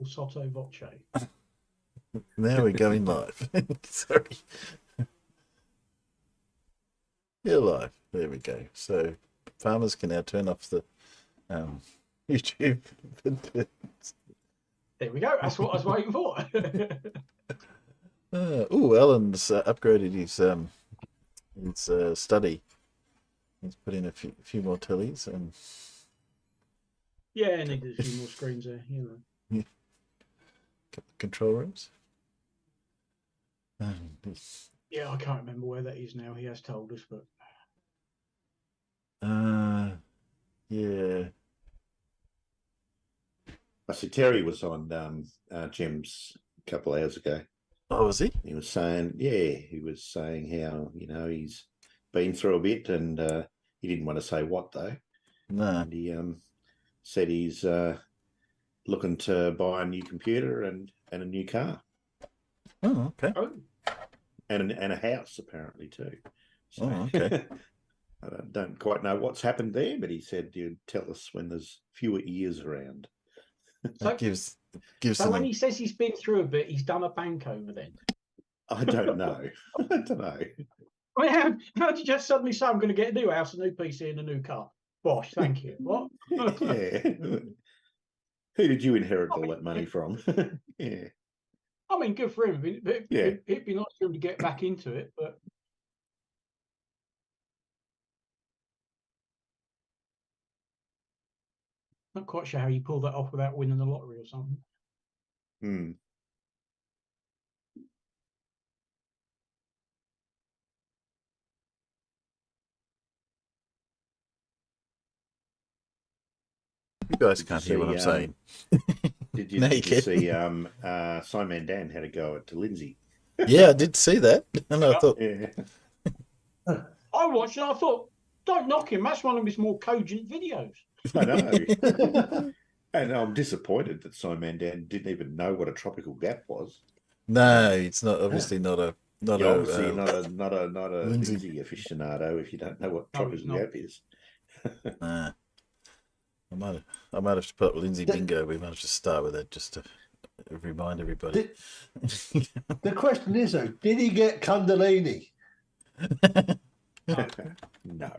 sotto voce. Now we're going live. Sorry. You're live. There we go. So farmers can now turn off the YouTube. There we go. That's what I was waiting for. Alan's upgraded his study. He's put in a few more tellies and yeah, needed a few more screens there. You know. couple of control rooms. Yeah, I can't remember where that is now. He has told us, but yeah. I see Terry was on Jim's a couple of hours ago. Oh, was he? He was saying, how, he's been through a bit, and he didn't want to say what, though. No. And he said he's looking to buy a new computer and a new car. Oh, okay. Oh. And a house, apparently, too. So, okay. I don't quite know what's happened there, but he said he'd tell us when there's fewer ears around. That gives so when he says he's been through a bit, he's done a bank over then? I don't know. I don't know. I mean, how did you just suddenly say I'm going to get a new house, a new PC, and a new car? Bosh, thank you. What? Yeah. Who did you inherit all that money from? Yeah. I mean, good for him. It'd be nice for him to get back into it, but not quite sure how you pull that off without winning the lottery or something. Hmm. You guys can't hear what I'm saying. Did you see Simon Dan had a go at Lindsay? Yeah, I did see that. And I thought... Yeah. I watched it and I thought, don't knock him. That's one of his more cogent videos. I know. And I'm disappointed that Simon Dan didn't even know what a tropical gap was. No, it's not obviously not a obviously not a Lindsay aficionado if you don't know what tropical gap is. Nah. I might have to put up Lindsay Bingo. We might have to start with that just to remind everybody. The question is, though, did he get Kundalini? No.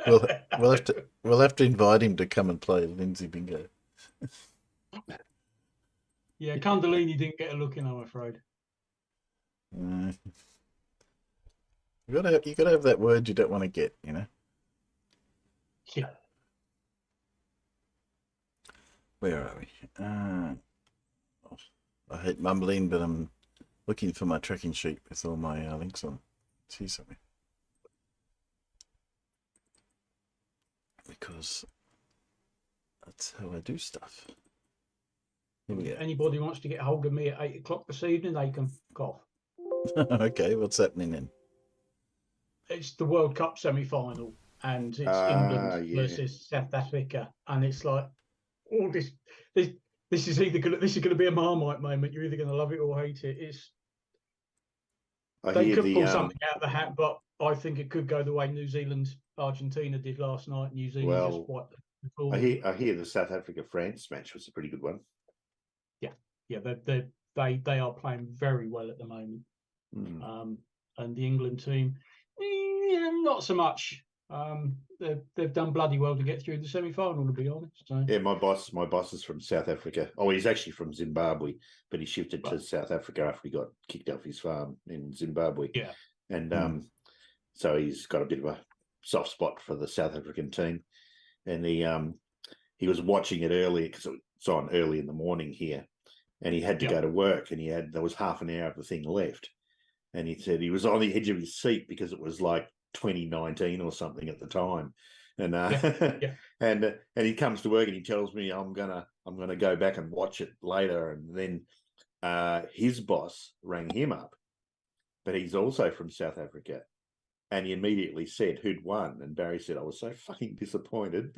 We'll have to invite him to come and play Lindsay Bingo. Yeah, Kundalini didn't get a look in, I'm afraid. You gotta have that word you don't want to get, you know. Yeah. Where are we? I hate mumbling, but I'm looking for my tracking sheet with all my links on. See something. Because that's how I do stuff. Here we go. Anybody wants to get hold of me at 8 o'clock this evening, they can cough. Okay, what's happening then? It's the World Cup semi-final, and it's England versus South Africa, and it's like all this is either going to be a Marmite moment. You're either going to love it or hate it. They could pull something out of the hat, but I think it could go the way New Zealand Argentina did last night. New Zealand just wiped the floor. I hear the South Africa France match was a pretty good one. Yeah, they are playing very well at the moment. And the England team, not so much. They've done bloody well to get through the semi-final, to be honest. So. Yeah, my boss is from South Africa. Oh, he's actually from Zimbabwe, but he shifted to South Africa after he got kicked off his farm in Zimbabwe. Yeah, and so he's got a bit of a soft spot for the South African team. And he was watching it earlier because it's on early in the morning here, and he had to go to work, and there was half an hour of the thing left, and he said he was on the edge of his seat because it was like 2019 or something at the time, and and he comes to work and he tells me I'm gonna go back and watch it later, and then his boss rang him up, but he's also from South Africa, and he immediately said who'd won, and Barry said I was so fucking disappointed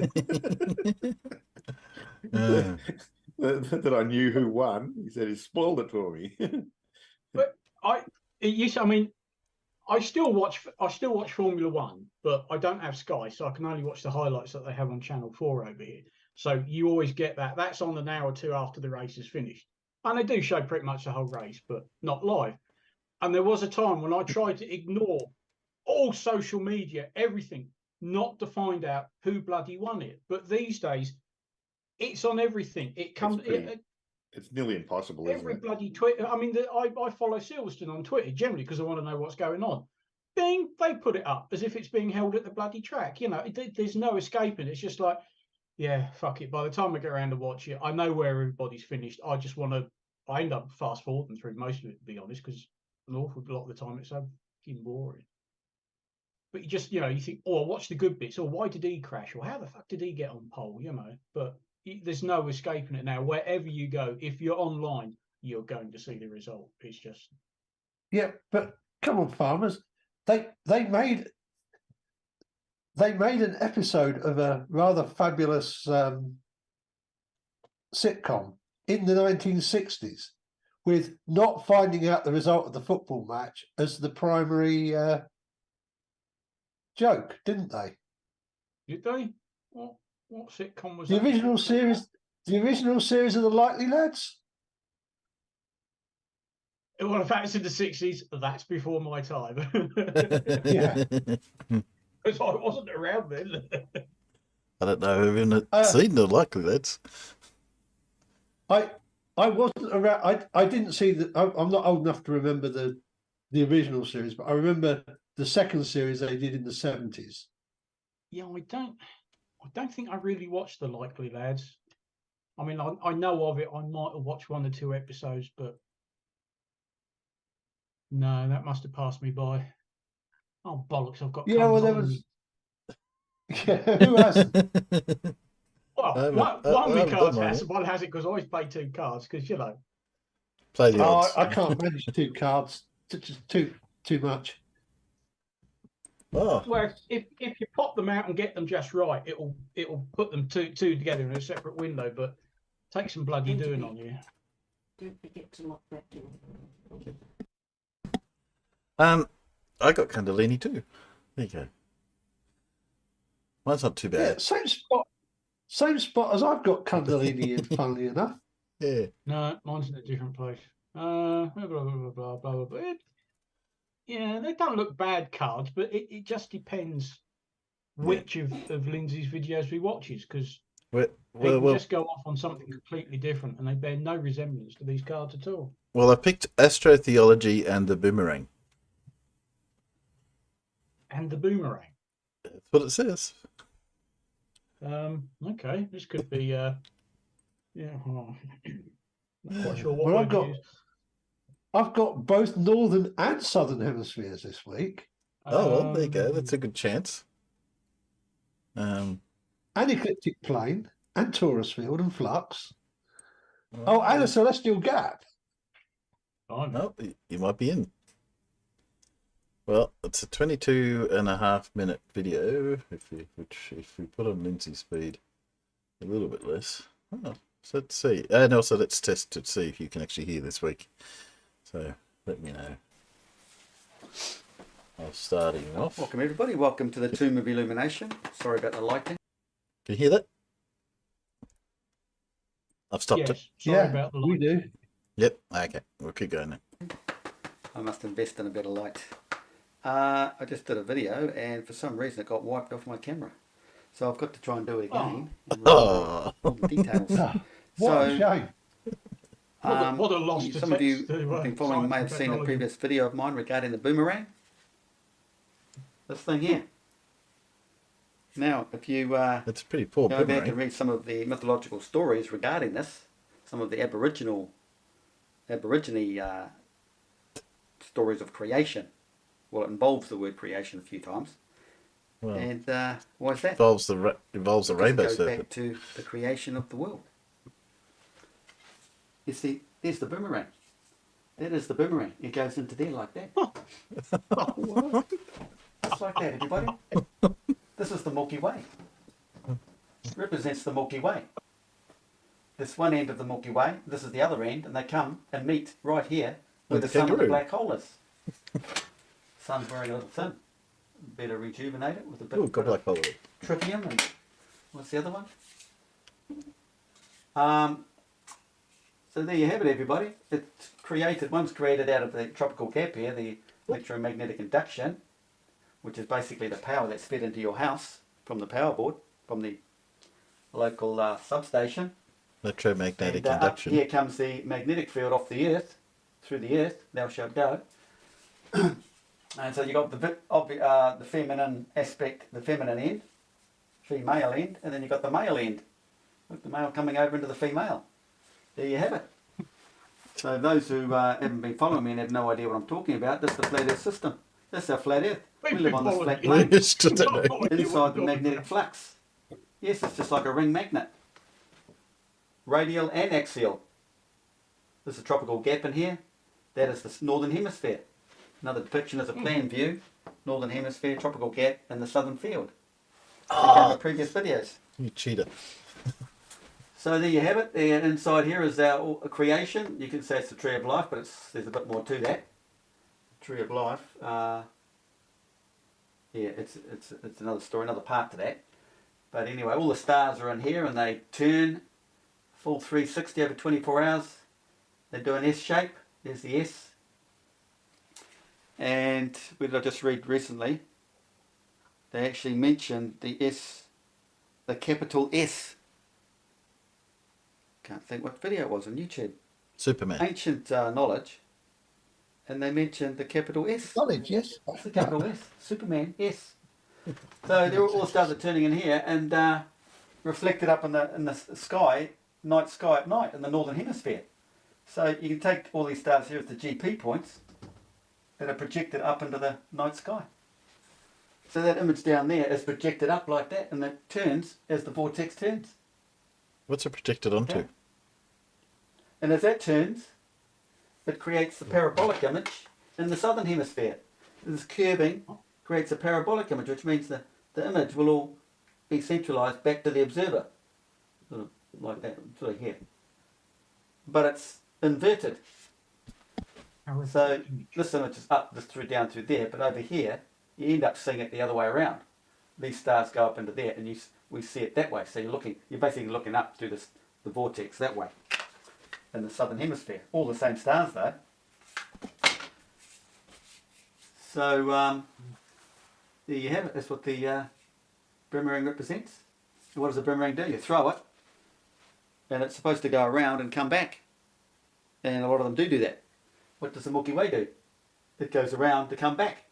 that I knew who won. He said he spoiled it for me. But I still watch Formula One, but I don't have Sky, so I can only watch the highlights that they have on Channel 4 over here. So you always get that. That's on an hour or two after the race is finished. And they do show pretty much the whole race, but not live. And there was a time when I tried to ignore all social media, everything, not to find out who bloody won it. But these days, it's on everything. It comes. It's nearly impossible, Every isn't it? bloody Twitter. I mean, I follow Silverstone on Twitter generally because I want to know what's going on. Bing, they put it up as if it's being held at the bloody track. You know, there's no escaping. It's just like, yeah, fuck it. By the time I get around to watch it, I know where everybody's finished. I just want to. I end up fast forwarding through most of it, to be honest, because an awful lot of the time it's so fucking boring. But you just, you think, oh, I watched the good bits, or why did he crash, or how the fuck did he get on pole, But there's no escaping it now. Wherever you go, if you're online, you're going to see the result. It's just. Yeah, but come on, farmers. They made an episode of a rather fabulous sitcom in the 1960s with not finding out the result of the football match as the primary joke, didn't they? Did they? What sitcom was The that? original series of the Likely Lads. Well, if that's in the 60s, that's before my time. Yeah. Because I wasn't around then. I don't know. I've even seen the Likely Lads. I wasn't around. I didn't see that. I'm not old enough to remember the original series, but I remember the second series they did in the 70s. Yeah, I don't think I really watched the Likely Lads. I mean, I know of it. I might have watched one or two episodes, but no, that must have passed me by. Oh bollocks! I've got. Yeah, well, there was. Yeah, who hasn't? Well, one with cards has, one has it because I always play two cards because play the odds. I can't manage two cards. Just too much. Oh. Well, if you pop them out and get them just right, it'll put them two together in a separate window. But take some bloody doing on you. Don't forget to lock that door. I got Candellini too. There you go. Mine's not too bad. Yeah, same spot as I've got Candellini in. Funnily enough. Yeah. No, mine's in a different place. Blah blah blah blah blah blah. Yeah, they don't look bad cards, but it just depends which of Lindsay's videos we watches, because people just go off on something completely different and they bear no resemblance to these cards at all. Well, I picked Astrotheology and the Boomerang. And the Boomerang. That's what it says. Okay, this could be not quite sure what Well, word I've got both northern and southern hemispheres this week. Oh, well, there you go. That's a good chance. And ecliptic plane, and torus field, and flux. Oh, and a celestial gap. No, you might be in. Well, it's a 22.5-minute video. If we put on Lindsay speed a little bit less. Oh, so let's see. And also let's test to see if you can actually hear this week. So let me know. Starting off. Welcome everybody. Welcome to the Tomb of Illumination. Sorry about the lighting. Can you hear that? I've stopped it. Sorry about the light. We do. Yep. Okay. We'll keep going now. I must invest in a better light. I just did a video and for some reason it got wiped off my camera. So I've got to try and do it again. Oh. All the details. What a shame. What a loss to some of you to, who've been following may have seen a previous video of mine regarding the boomerang. This thing here. Now, if you That's a pretty poor go back boomerang. and read some of the mythological stories regarding this, some of the Aborigine stories of creation. Well, it involves the word creation a few times. Well, And why is that? involves the Because rainbow it goes serpent. back to the creation of the world. You see, there's the boomerang. That is the boomerang. It goes into there like that. Just like that, everybody. This is the Milky Way. It represents the Milky Way. This one end of the Milky Way, this is the other end, and they come and meet right here where the sun of the kangaroo. black hole is. Sun's wearing a little thin. Better rejuvenate it with a bit Ooh, got black hole. tritium and what's the other one? So there you have it, everybody. It's created. One's created out of the tropical gap here, the electromagnetic induction, which is basically the power that's fed into your house from the power board, from the local substation. Electromagnetic And, induction. Here comes the magnetic field off the earth, through the earth. Thou shalt go. And so you got the feminine aspect, the feminine end, female end, and then you got the male end. Look, the male coming over into the female. There you have it. So those who haven't been following me and have no idea what I'm talking about, this is the flat earth system. This is our flat earth. We live on this flat plane Yes, today. inside the magnetic flux. Yes, it's just like a ring magnet. Radial and axial. There's a tropical gap in here. That is the northern hemisphere. Another depiction is a plan view. Northern hemisphere, tropical gap, and the southern field. In the previous videos. You cheater. So there you have it. And inside here is our creation. You can say it's the tree of life, but there's a bit more to that. Tree of life. Yeah, it's another story, another part to that. But anyway, all the stars are in here, and they turn full 360 over 24 hours. They do an S shape. There's the S. And what did I just read recently? They actually mentioned the S, the capital S. Can't think what video it was on YouTube. Superman. Ancient knowledge. And they mentioned the capital S. Knowledge, yes. What's the capital S? Superman, S. So there all the stars are turning in here and reflected up in the sky, night sky at night in the northern hemisphere. So you can take all these stars here as the GP points that are projected up into the night sky. So that image down there is projected up like that, and it turns as the vortex turns. What's it projected onto? Yeah. And as that turns, it creates the parabolic image in the southern hemisphere. This curving creates a parabolic image, which means the image will all be centralized back to the observer. Sort of like that, sort of here. But it's inverted. So this image is up, down through there, but over here, you end up seeing it the other way around. These stars go up into there, and we see it that way. So you're basically looking up through the vortex that way in the southern hemisphere. All the same stars though. So there you have it. That's what the boomerang represents. And what does a boomerang do? You throw it, and it's supposed to go around and come back. And a lot of them do that. What does the Milky Way do? It goes around to come back.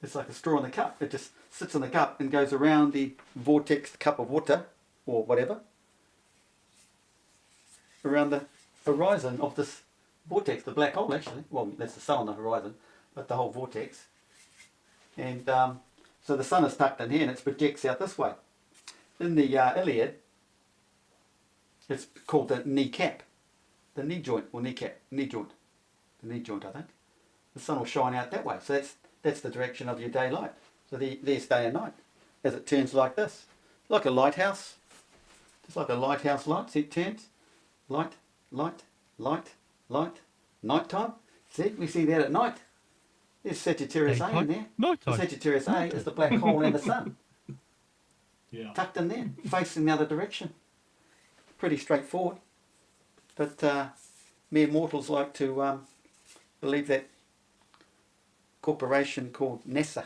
It's like a straw in the cup. It just sits in the cup and goes around the vortex cup of water, or whatever, around the horizon of this vortex, the black hole actually. Well, that's the sun on the horizon, but the whole vortex. And so the sun is tucked in here and it projects out this way. In the iliad, it's called the kneecap, the knee joint, or kneecap, knee joint. The knee joint, I think. The sun will shine out that way. So that's the direction of your daylight. So there's day and night as it turns like this. Like a lighthouse. Just like a lighthouse light. See, it turns. Light, light, light, light. Night time. See, we see that at night. There's Sagittarius A in there. The Sagittarius A is the black hole in the sun. Yeah. Tucked in there, facing the other direction. Pretty straightforward. But mere mortals like to believe that corporation called NASA.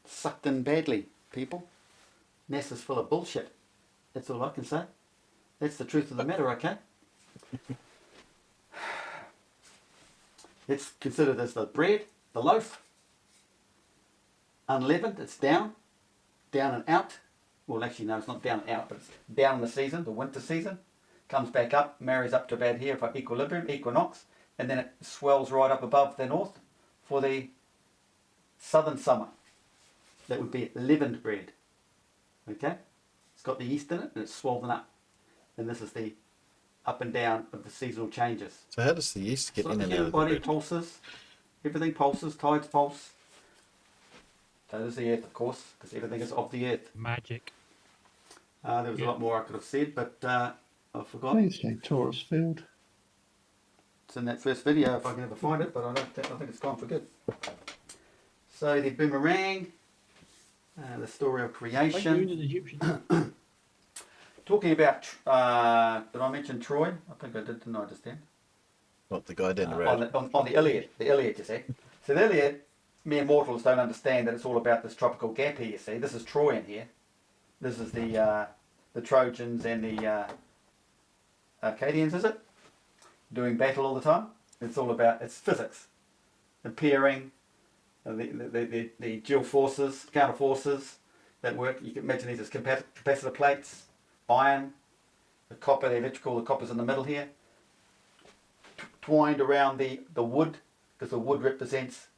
Sucked in badly, people. NASA's full of bullshit. That's all I can say. That's the truth of the matter, okay? It's considered as the bread, the loaf. Unleavened, it's down and out. Well, actually, no, it's not down and out, but it's down in the season, the winter season. Comes back up, marries up to about here for equilibrium, equinox, and then it swells right up above the north for the southern summer. That would be leavened bread. Okay? It's got the yeast in it and it's swollen up. And this is the up and down of the seasonal changes. So how does the yeast get So in and out of the body bread? pulses, everything pulses, tides pulse. So there's the earth, of course, because everything is of the earth. Magic. There was a lot more I could have said, but I forgot. Please say Taurus field. It's in that first video if I can ever find it, but I think it's gone for good. So the boomerang, the story of Like you creation. and the Egyptians. talking about, did I mention Troy? I think I did, didn't I, just then? Not the guy down the On road. the Iliad, you see. So the Iliad, mere mortals don't understand that it's all about this tropical gap here, you see. This is Troy in here. This is the Trojans and the Arcadians, is it? Doing battle all the time. It's all about, it's physics. The pairing, the dual forces, counter forces that work. You can imagine these as capacitor plates, iron, the copper, the electrical, the copper's in the middle here. Twined around the wood, because the wood represents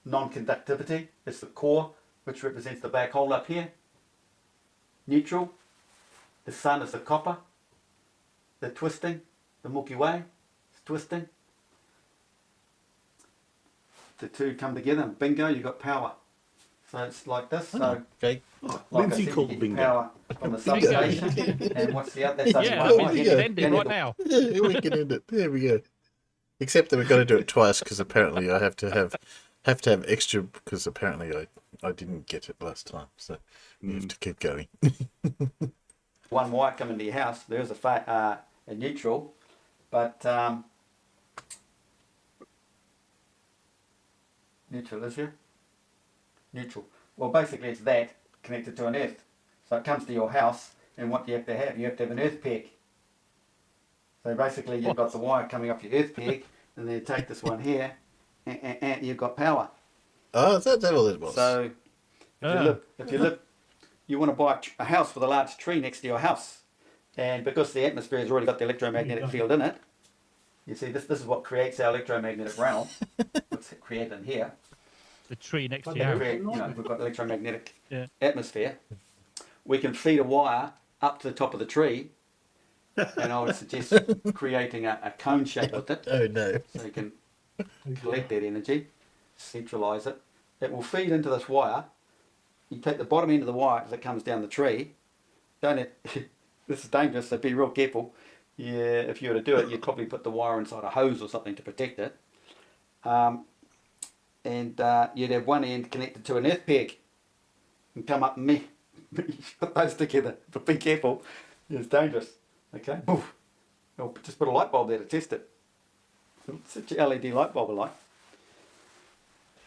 non-conductivity. It's the core, which represents the black hole up here. Neutral. The sun is the copper. The twisting, the Milky Way is twisting. The two come together and bingo, you've got power. So it's like this. So Okay. like Lindsay I said, called you get bingo. Power from the substation. And what's the other? That's only Yeah, one we line can here. end it Then right you've now. Yeah, we can end it. There we go. Except that we've got to do it twice because apparently I have to have extra because apparently I didn't get it last time. So you have to keep going. one wire coming to your house. There's a neutral, but neutral is here. Neutral. Well, basically it's that connected to an earth. So it comes to your house, and what do you have to have? You have to have an earth peg. So basically you've got the wire coming off your earth peg, and then you take this one here, and you've got power. Oh, is that all it was? So if you look, you want to buy a house with a large tree next to your house, and because the atmosphere has already got the electromagnetic field in it, you see this is what creates our electromagnetic realm. What's created in here? The tree next to But your house. Create, we've got electromagnetic Yeah. atmosphere. We can feed a wire up to the top of the tree, and I would suggest creating a cone shape with it, Oh no. so you can collect that energy, centralize it. It will feed into this wire. You take the bottom end of the wire as it comes down the tree. This is dangerous, so be real careful. Yeah, if you were to do it, you'd probably put the wire inside a hose or something to protect it. And you'd have one end connected to an earth peg and come up and put those together. But be careful, it's dangerous. Okay, or just put a light bulb there to test it. Such an LED light bulb light.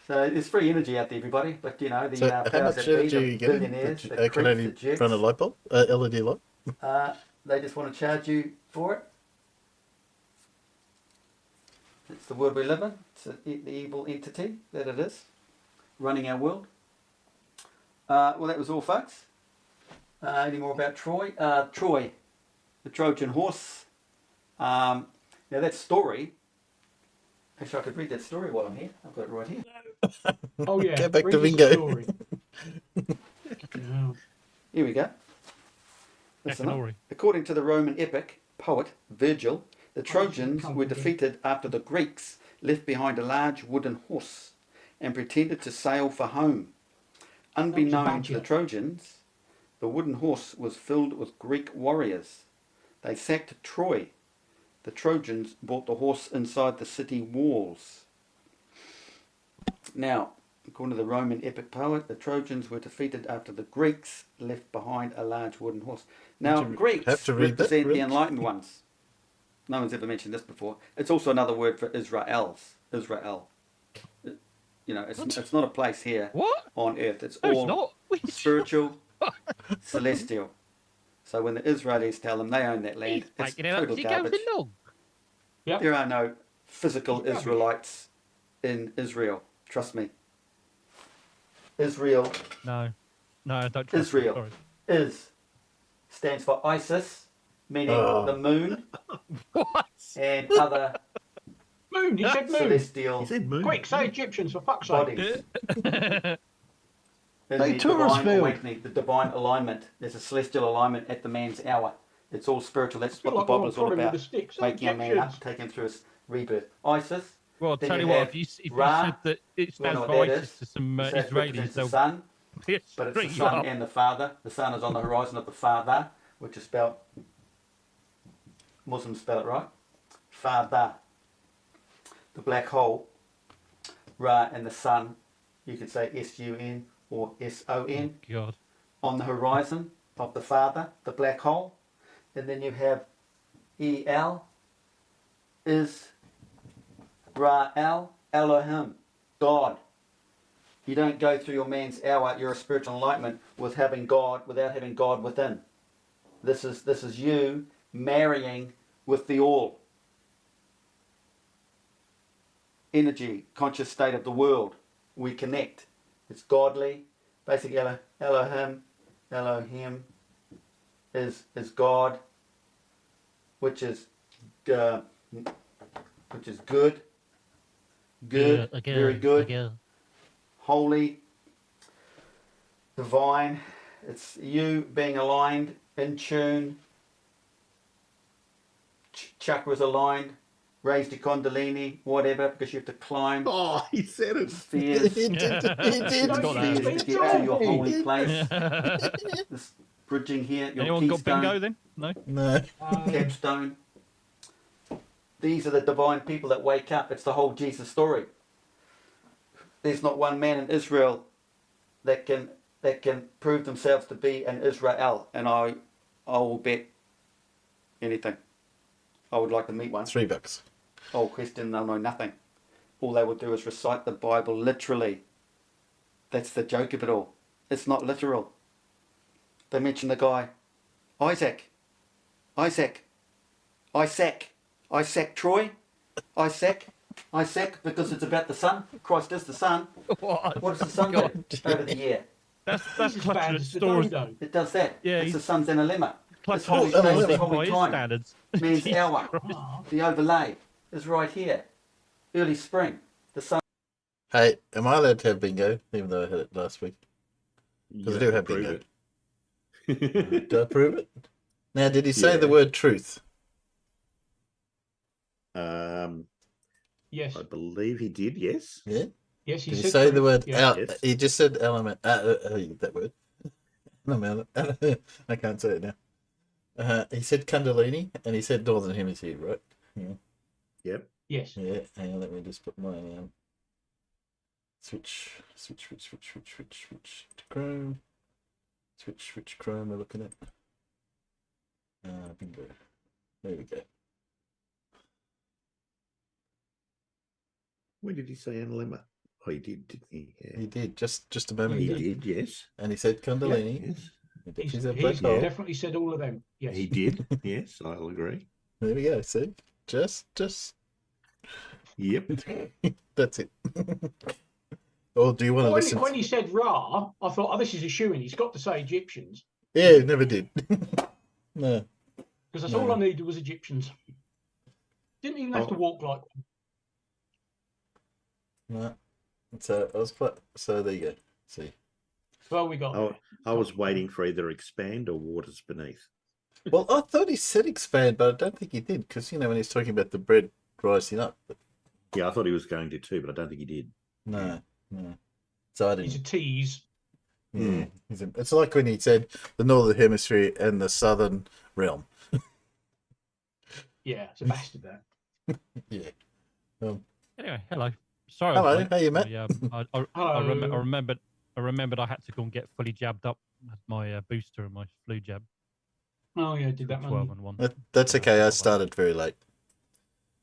So there's free energy out there, everybody. But you know the So how powers much that be, do the you get? billionaires, the Can creeps, the only jerks, run a light bulb, LED light. they just want to charge you for it. It's the world we live in. It's the evil entity that it is, running our world. Well, that was all, folks. Any more about Troy? Troy, the Trojan horse. Now that story. Actually, I could read that story while I'm here. I've got it right here. Oh yeah. Go back read to the Bingo. story. Yeah. Here we go. Listen up. Economy. According to the Roman epic poet Virgil, the Trojans were defeated after the Greeks left behind a large wooden horse and pretended to sail for home. Unbeknown to the Trojans, the wooden horse was filled with Greek warriors. They sacked Troy. The Trojans brought the horse inside the city walls. Now, according to the Roman epic poet, the Trojans were defeated after the Greeks left behind a large wooden horse. Now, Have Greeks to read that, represent the Rich? enlightened ones. No one's ever mentioned this before. It's also another word for Israels. Israel. You know, it's not a place here What? on earth. It's No, it's all not. spiritual, celestial. So when the Israelis tell them they own that land, it's Making it up total as he goes garbage. along. Yep. There are no physical Garbage. Israelites in Israel. Trust me. Israel No, I don't trust Israel. You, is stands for Isis, meaning Oh. the moon sorry. What? and other Moon. He said moon. celestial He said moon. Quick, say Egyptians for fuck's sake. bodies. In Hey, the Taurus divine field. awakening, the divine alignment. There's a celestial alignment at the man's hour. It's all spiritual. That's Feel what the like we're Bible is all prodding with about. the sticks. Waking a man up, Egyptians. taking him through his rebirth. Isis. Well, I'll Then tell you you what. have If you Ra. said that it You stands know for what that ISIS is? to some So it Israelis, represents the they'll sun, piss but it's the straight you sun up. and the father. The sun is on the horizon of the father, which is spelled, Muslims spell it right. Father. The black hole, Ra, and the sun, you could say S-U-N or S-O-N. God. On the horizon of the father, the black hole. and then you have El, Israel, Elohim, God. You don't go through your man's hour, your spiritual enlightenment, with having God without having God within. This is you marrying with the all. Energy, conscious state of the world. We connect. It's godly. Basically, Elohim is God, which is good, very good, holy, divine. It's you being aligned, in tune, chakras aligned, raised to Kundalini, whatever, because you have to climb. Oh, he said it. Spheres. He did. He did. Spheres to get to your holy place. This bridging here, your Anyone got keystone, bingo then? No. No. capstone. These are the divine people that wake up. It's the whole Jesus story. There's not one man in Israel that can prove themselves to be an Israel, and I will bet anything. I would like to meet one. $3. I'll question, they'll know nothing. All they will do is recite the Bible literally. That's the joke of it all. It's not literal. They mention the guy, Isaac Troy, Isaac, because it's about the sun. Christ is the sun. What? What does the sun do over the year? That's As bad clutching at as the stores. dodo. It does that. Yeah, it's he's- the sun's analemma. This Clutching holy at place, stores this by holy his time, standards. means Jesus hour. Christ. The overlay is right here. Early spring. The sun. Hey, am I allowed to have bingo, even though I had it last week? Because I do have bingo. it. Do I prove it? Now, did he say Yeah. the word truth? Yes. I believe he did. Yes. Yeah. Yes, he Did he said say the truth. word? Yeah. Yes. He just said element. That word. No, I can't say it now. He said Kundalini, and he said Northern Hemisphere, right? Yeah. Yep. Yes. Yeah. Hang on, let me just put my switch to Chrome. Switch Chrome. We're looking at. Bingo. There we go. When did he say analemma? Oh, he did, didn't he? Yeah. He did just a moment He ago, did. Yes. and he said Kundalini. Yes. He definitely He's said black hole. definitely said all of them. Yes. He did. Yes, I'll agree. There we go. See, just Yep. that's it. Or do you want to listen? When he said Ra, I thought, oh, this is a shoo-in. He's got to say Egyptians. Yeah, never did. No. Because that's No. all I needed was Egyptians. Didn't even have to walk like one. No. So I was quite. So there you go. See. Well, we got. Oh, I was waiting for either expand or waters beneath. Well, I thought he said expand, but I don't think he did because when he's talking about the bread rising up. But Yeah, I thought he was going to too, but I don't think he did. no. So I He's a didn't. tease. Yeah. It's like when he said the northern hemisphere and the southern realm. Yeah, it's a bastard that. Yeah. Anyway, hello. Sorry. Hello, I was late. how you, Matt? Hello. I remembered I had to go and get fully jabbed up. Had my booster and my flu jab. Oh yeah, did that 12 man. and 1. That's okay. I started very late.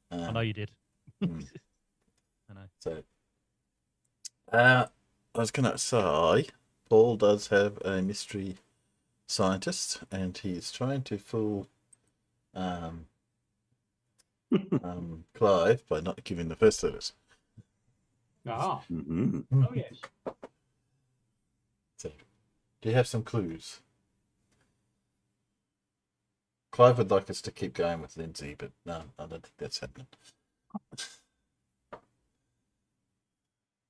I know you did. Mm. I know. So, I was going to say, Paul does have a mystery scientist, and he's trying to fool Clive by not giving the first service. Ah, Mm-hmm. oh yes. So, do you have some clues? Clive would like us to keep going with Lindsay, but no, I don't think that's happening.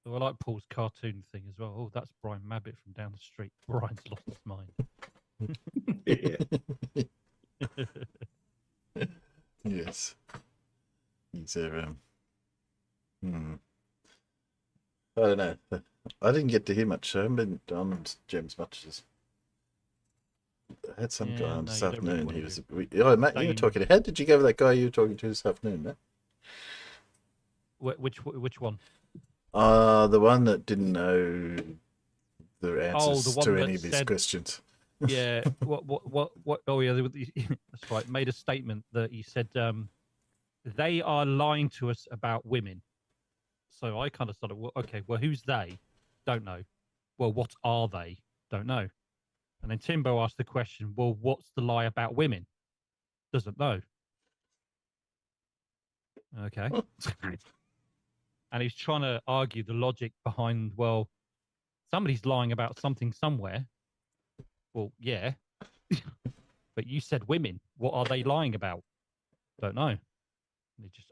So I like Paul's cartoon thing as well. Oh, that's Brian Mabbott from down the street. Brian's lost his mind. Yeah. Yes. He's I don't know. I didn't get to hear much. I haven't been on James much as I had some guy Yeah, on no, this you don't really afternoon. wanna He hear was Matt, you were Same. talking to. How did you go with that guy you were talking to this afternoon, Matt? Which one? The one that didn't know the answers one to that any of his said- questions. Yeah. What? Oh, yeah. That's right. Made a statement that he said they are lying to us about women. So I kind of started. Well, okay. Well, who's they? Don't know. Well, what are they? Don't know. And then Timbo asked the question. Well, what's the lie about women? Doesn't know. Okay. And he's trying to argue the logic behind. Well, somebody's lying about something somewhere. Well, yeah. But you said women. What are they lying about? Don't know.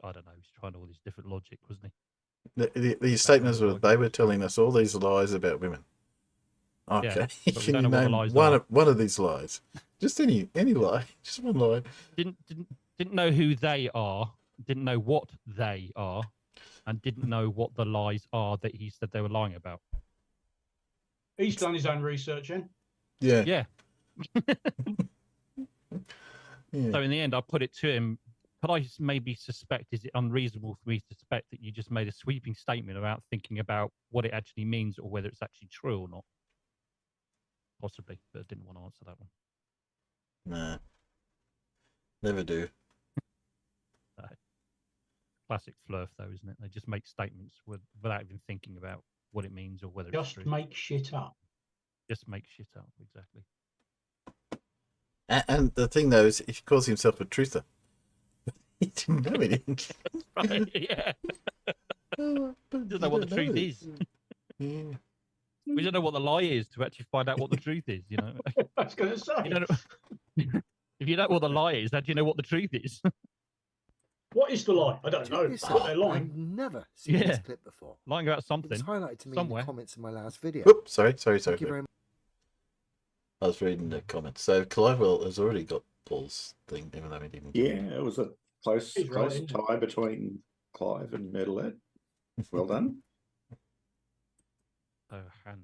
I don't know. He's trying all these different logic, wasn't he? These statements were they were telling us all these lies about women. Okay, yeah, can you name one of these lies? Just any lie, just one lie. Didn't know who they are. Didn't know what they are, and didn't know what the lies are that he said they were lying about. He's done his own research, in. Yeah. Yeah. Yeah. So in the end, I put it to him. Could I maybe suspect? Is it unreasonable for me to suspect that you just made a sweeping statement about thinking about what it actually means or whether it's actually true or not? Possibly, but I didn't want to answer that one. Nah. Never do. Classic Flurf, though, isn't it? They just make statements without even thinking about what it means or whether it's true. Just make shit up. Just make shit up, exactly. And the thing, though, is he calls himself a truther. He didn't know anything. Right, yeah. Doesn't know what the truth is. Yeah. We don't know what the lie is to actually find out what the truth is, you know. I was going to say. If you don't know what the lie is, how do you know what the truth is? What is the lie? I don't know. But they're lying. I've never seen this clip before. Lying about something. It was highlighted to me somewhere. in the comments in my last video. Oops, sorry. Thank you very much. I was reading the comments. So Clivewell has already got Paul's thing, even though he didn't. Yeah, it was a close He's right. tie between Clive and Myrtlehead. Well done. Oh, Han.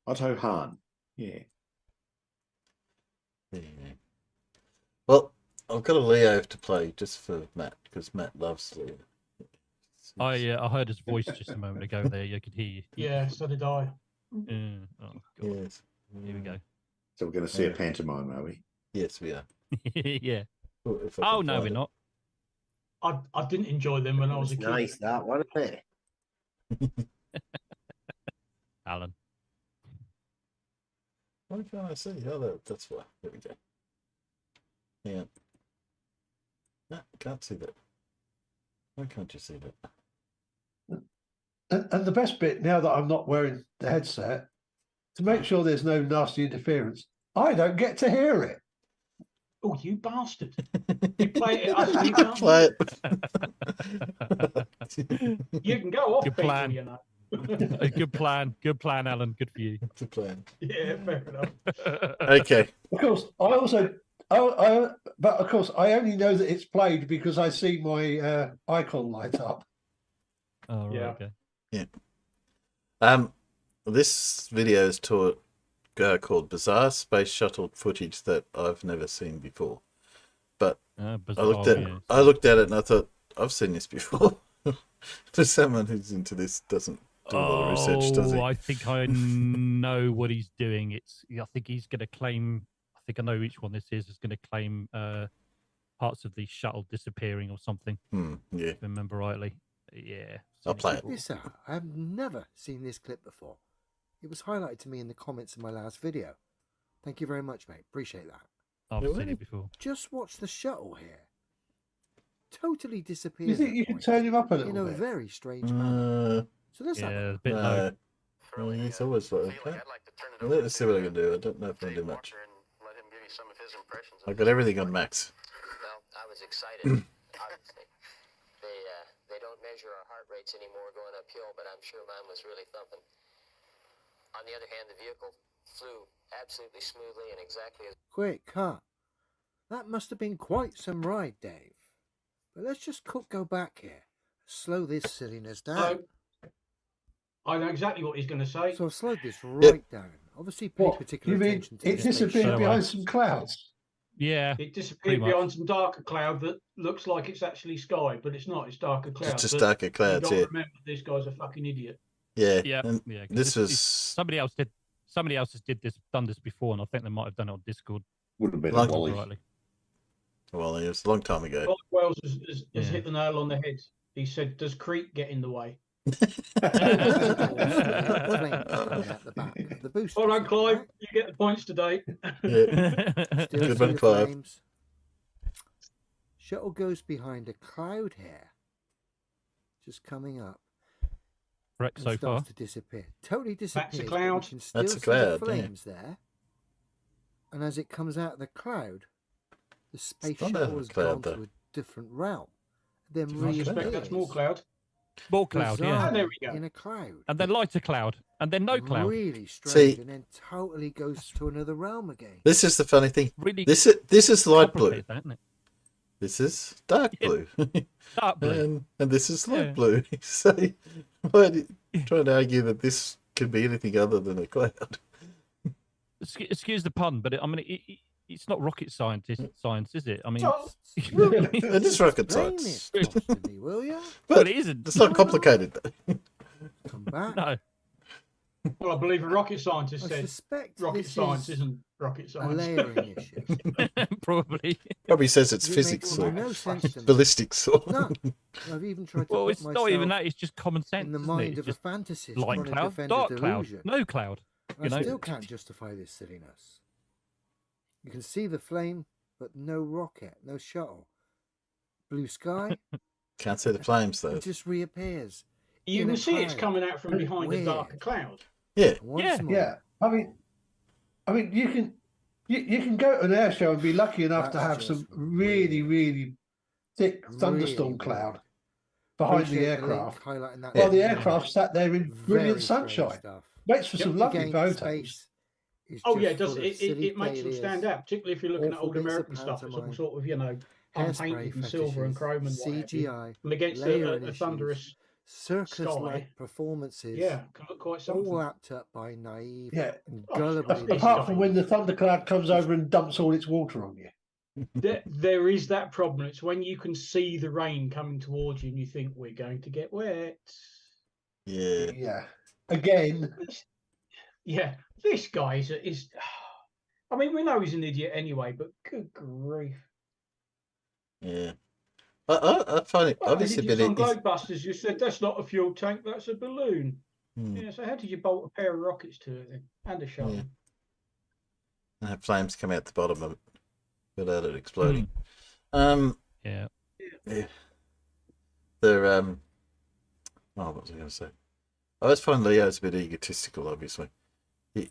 Otto Hahn. Yeah. Yeah. Well, I've got a Leo to play just for Matt because Matt loves Leo. I heard his voice just a moment ago there. I could hear you. Yeah, so did I. Oh, God. Yes. Here we go. So we're going to see a pantomime, are we? Yes, we are. Yeah. Well, Oh, no, we're not. I didn't enjoy them when I was a kid. Nice, that wasn't it? Alan. Why can't I see? Oh, that's why. There we go. Yeah. No, I can't see that. Why can't you see that? And the best bit, now that I'm not wearing the headset, to make sure there's no nasty interference, I don't get to hear it. Oh, you bastard. You play it us, you can't. Play it. You can go off, Good people, plan. you know. Good plan. Good plan, Alan. Good for you. It's a plan. Yeah, fair enough. Okay. Of course, but of course, I only know that it's played because I see my icon light up. Oh, right, Yeah. okay. Yeah. This video is called Bizarre Space Shuttle Footage That I've Never Seen Before. But bizarre, I looked at it and I thought, I've seen this before. For someone who's into this doesn't do a lot of research, does he? I think I know what he's doing. I think he's going to claim. I think I know which one this is. Is going to claim parts of the shuttle disappearing or something. Yeah. If I remember rightly. Yeah. I'll play it. Yes, sir. I've never seen this clip before. It was highlighted to me in the comments in my last video. Thank you very much, mate. Appreciate that. I've Yeah, seen really? it before. Just watch the shuttle here. Totally disappears. You think at you can points turn him up a little in a bit? very strange manner. So let's have a Yeah, look. a bit low. Well, he's always like that. Let's see what I can do. I don't know if I can do much. I've got everything on max. Well, I was excited, obviously. They don't measure our heart rates anymore going uphill, but I'm sure mine was really thumping. On the other hand, the vehicle flew absolutely smoothly and exactly as... Quick, cut. That must have been quite some ride, Dave. But let's just go back here. Slow this silliness down. I know exactly what he's going to say. So I've slowed this right down. Obviously, pay What? particular You mean attention to it this disappeared So, behind some clouds? Yeah. It disappeared much. behind some darker cloud that looks like it's actually sky, but it's not. It's darker clouds. It's just But darker you clouds, gotta yeah. remember, this guy's a fucking idiot. Yeah. Yeah. And Yeah. 'cause this it's- was... somebody else somebody else has done this before, and I think they might have done it on Discord. Would have been Like- Wally. Rightly. Well, it was a long time ago. Mike Wells has Yeah. hit the nail on the head. He said, "Does Crete get in the way?" All right, Clive, you get the points today. Still Good see one, the Clive. flames. Shuttle goes behind a cloud here. Just coming up. Correct And so far. starts to disappear. Totally disappears. but you cloud. can still That's a see cloud, the yeah. flames there. And as it comes out of the cloud, the space not out of shuttle a has cloud, gone to a different realm. Then I suspect that's more cloud. More cloud, yeah. Oh, there we go. In a cloud. And then lighter cloud, and then no cloud. Really strange, See- and then totally goes to another realm again. This is the funny thing. Really This is light blue. complicated, that, isn't it? This is dark Yeah. blue. Dark blue. and this is light Yeah. blue. So why do you trying to argue that this could be anything other than a cloud? Excuse the pun, but it's not rocket science, is it? I mean, Oh, It is rocket Explain science. this to me, will you? but But it isn't. it's not complicated. Come back. No. well, I believe a rocket scientist I said suspect rocket this science is isn't rocket a science. layering issue. Probably. Probably says it's It physics makes or no sense to me. ballistics or No, I've even tried to Well, put it's not even myself that. It's just common sense. in the isn't it? mind It's of a just fantasist light trying to cloud, defend dark a cloud, delusion. no cloud. I you know? still can't justify this silliness. You can see the flame, but no rocket, no shuttle. Blue sky, can't see the flames though. it just reappears. You in can a see it's cloud. coming out from behind a Weird. darker cloud. Yeah. Once Yeah. more. Yeah, I mean, you can go to an air show and be lucky enough to That's have just some really, weird. really thick thunderstorm Really cloud weird. behind Appreciate the link aircraft, highlighting that while the there. aircraft sat there in brilliant Very strange sunshine. stuff. Makes for some lovely Again, photos. space is Oh yeah, just it does. full of It silly makes them failures. stand out, particularly if you're looking at awful old bits of American stuff. It's all pantomime, sort of unpainted Hairspray and silver and fetishes, chrome and what have you. CGI, And against layering a issues, thunderous circus-like sky. performances, Yeah, can look quite all something. wrapped up by naive Yeah. and Oh, gullible. it's Apart from when the individuals. thundercloud comes over and dumps all its water on you. There is that problem. It's when you can see the rain coming towards you and you think we're going to get wet. Yeah. Yeah. Again, Yeah, this guy is. I mean, we know he's an idiot anyway, but good grief. Yeah. I find it Well, obviously a idiots bit on Globebusters, you said that's not a fuel tank, that's a balloon. Hmm. Yeah, so how did you bolt a pair of rockets to it then? And a shuttle? Yeah. And have flames come out the bottom of it without it exploding. Yeah. Yeah. They're oh, what was I going to say? I always find Leo's a bit egotistical. Obviously, he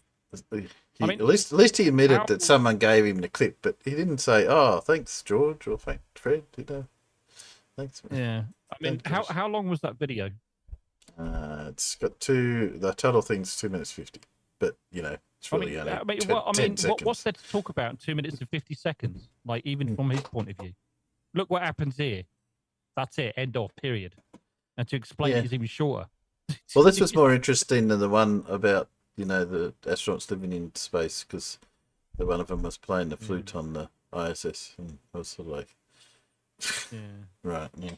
I mean, at least he admitted how- that someone gave him the clip, but he didn't say, "Oh, thanks, George," or "Thanks, Fred." You know, thanks. Yeah. I mean, Thank you. how long was that video? It's got the total thing's 2 minutes 50, but you know, it's really only 10 seconds. what's there to talk about in 2 minutes and 50 seconds? Like, even from his point of view, look what happens here. That's it. End of. Period. And to explain Yeah. it is even shorter. Well, this was more interesting than the one about, you know, the astronauts living in space, because the one of them was playing the flute on the ISS, and I was sort of like, Yeah. right, yeah.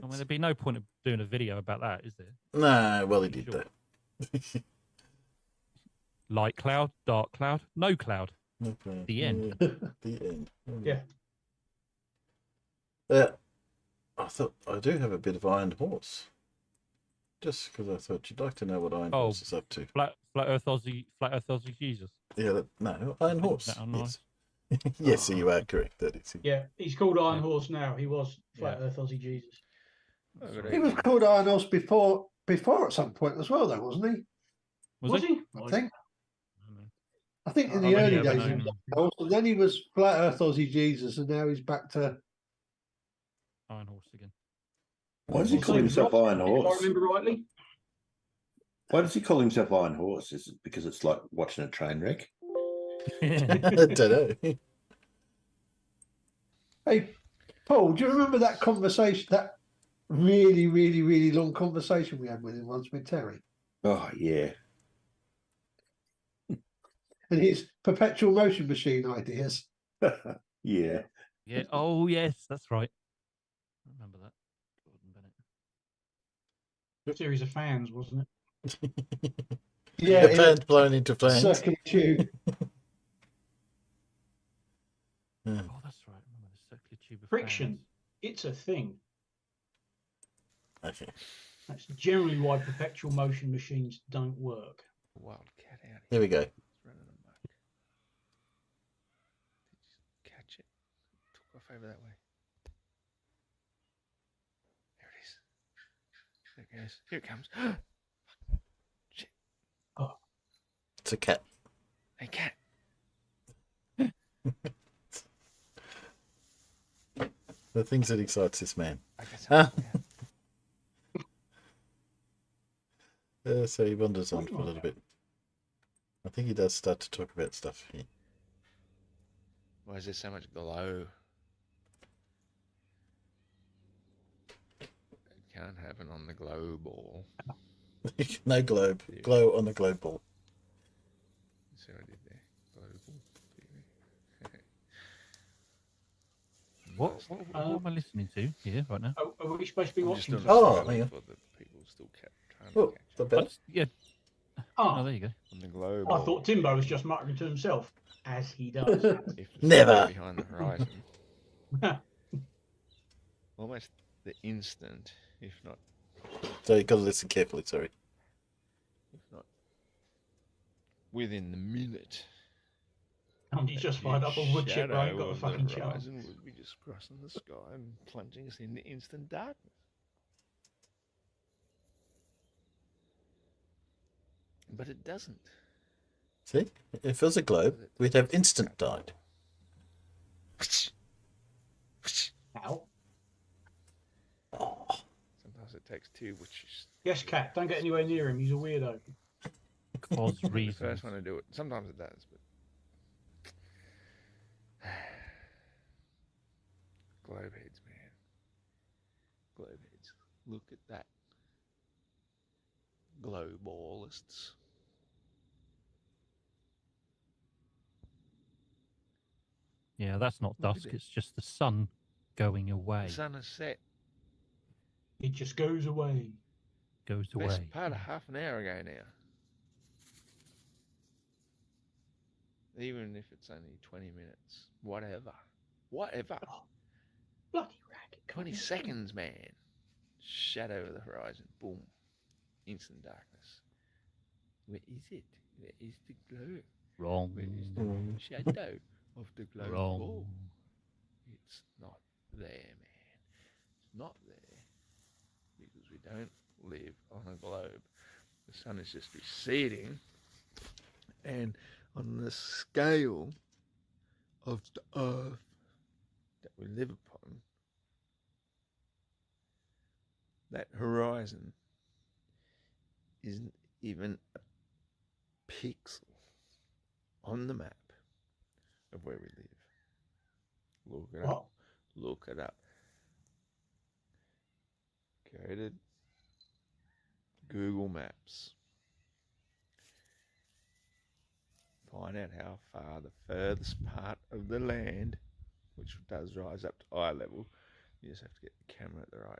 I mean, there'd be no point of doing a video about that, is there? No, well, he did Sure. that. Light cloud, dark cloud, no cloud. Okay. The end. Yeah, the end. Yeah. I thought I do have a bit of Iron Horse. Just because I thought you'd like to know what Iron Oh. Horse is up to. Flat Earth Aussie Jesus. Yeah, no, Iron think Horse. that on Yes, yes, Oh. you are correct. That is it. Yeah, he's called Iron Yeah. Horse now. He was Flat Yeah. Earth Aussie Jesus. he was called Iron Horse before at some point as well, though, wasn't he? Was he? I think. I think in I've the only early ever days, he known was him. Iron Horse, and then he was Flat Earth Aussie Jesus, and now he's back to. Iron Horse again. Why does he call himself Iron If I Horse? remember rightly. Why does he call himself Iron Horse? Is it because it's like watching a train wreck? I don't know. Hey, Paul, do you remember that conversation? That really, really, really long conversation we had with him once with Terry Oh yeah. and his perpetual motion machine ideas. Yeah. Yeah. Oh, yes, that's right. I remember that. Gordon Bennett. Series of fans, wasn't it? Yeah, The plant blown into flames. circular tube. Yeah. Oh, that's right. I remember the circular tube of Friction. fans. It's a thing. Okay. That's generally why perpetual motion machines don't work. Wildcat out Here we go. It's running amok. Did you catch it? Took off over that way. There it is. There it goes. Here it comes. Shit. Oh, It's a cat. Hey, cat. The things that excites this man. I guess Ah. So he wanders on for a little bit. I think he does start to talk about stuff here. Why is there so much glow? It can't happen on the glow ball. No globe. Glow on the globe ball. See what I did there? Global. What am I listening to here right now? are we supposed to be I'm just watching? doing a Oh, scroll hang on. for the people still trying Oh, to catch the it. better. Yeah. Oh, Oh, there you go. On the glow I ball. thought Timbo was just muttering to himself, as he does. If the Never. sun's behind the horizon, almost the instant, if not So you've got to listen carefully, sorry. within the minute. And he's just fired up a wood chip, shadow right? Ain't got a of fucking the chance. horizon would be just crossing the sky and plunging us into instant darkness. But it doesn't. See? If it was a globe, we'd have instant died. Ow. Oh, Sometimes it takes two, which is Yes, cat. Don't get anywhere near him. He's a weirdo. Cause the reasons. first one to do it. Sometimes it does, but globe heads, man. Globe heads. Look at that. Glow ballists. Yeah, that's not Look at dusk. it. It's just the sun going away. The sun has set. It just goes away. Goes Best away. part of half an hour ago now. Even if it's only 20 minutes. Whatever. Whatever. Oh, bloody racket. 20 seconds, man. Shadow of the horizon. Boom. Instant darkness. Where is it? Where is the glow? Wrong. Where is the shadow of the glow Wrong. ball? It's not there, man. It's not there. Because we don't live on a globe. The sun is just receding. And on the scale of the earth that we live upon, that horizon isn't even a pixel on the map of where we live. Look it What? up. Look it up. Go to Google Maps. Find out how far the furthest part of the land, which does rise up to eye level, you just have to get the camera at the right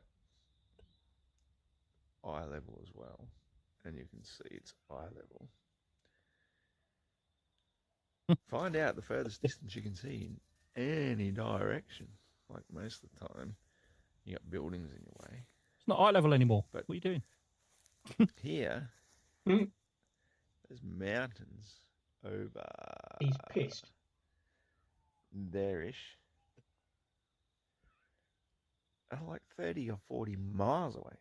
eye level as well, and you can see it's eye level. Find out the furthest distance you can see in any direction. Like most of the time, you got buildings in your way. It's not eye level anymore. But what are you doing? Here, Hmm. there's mountains over He's pissed. there-ish, are like 30 or 40 miles away.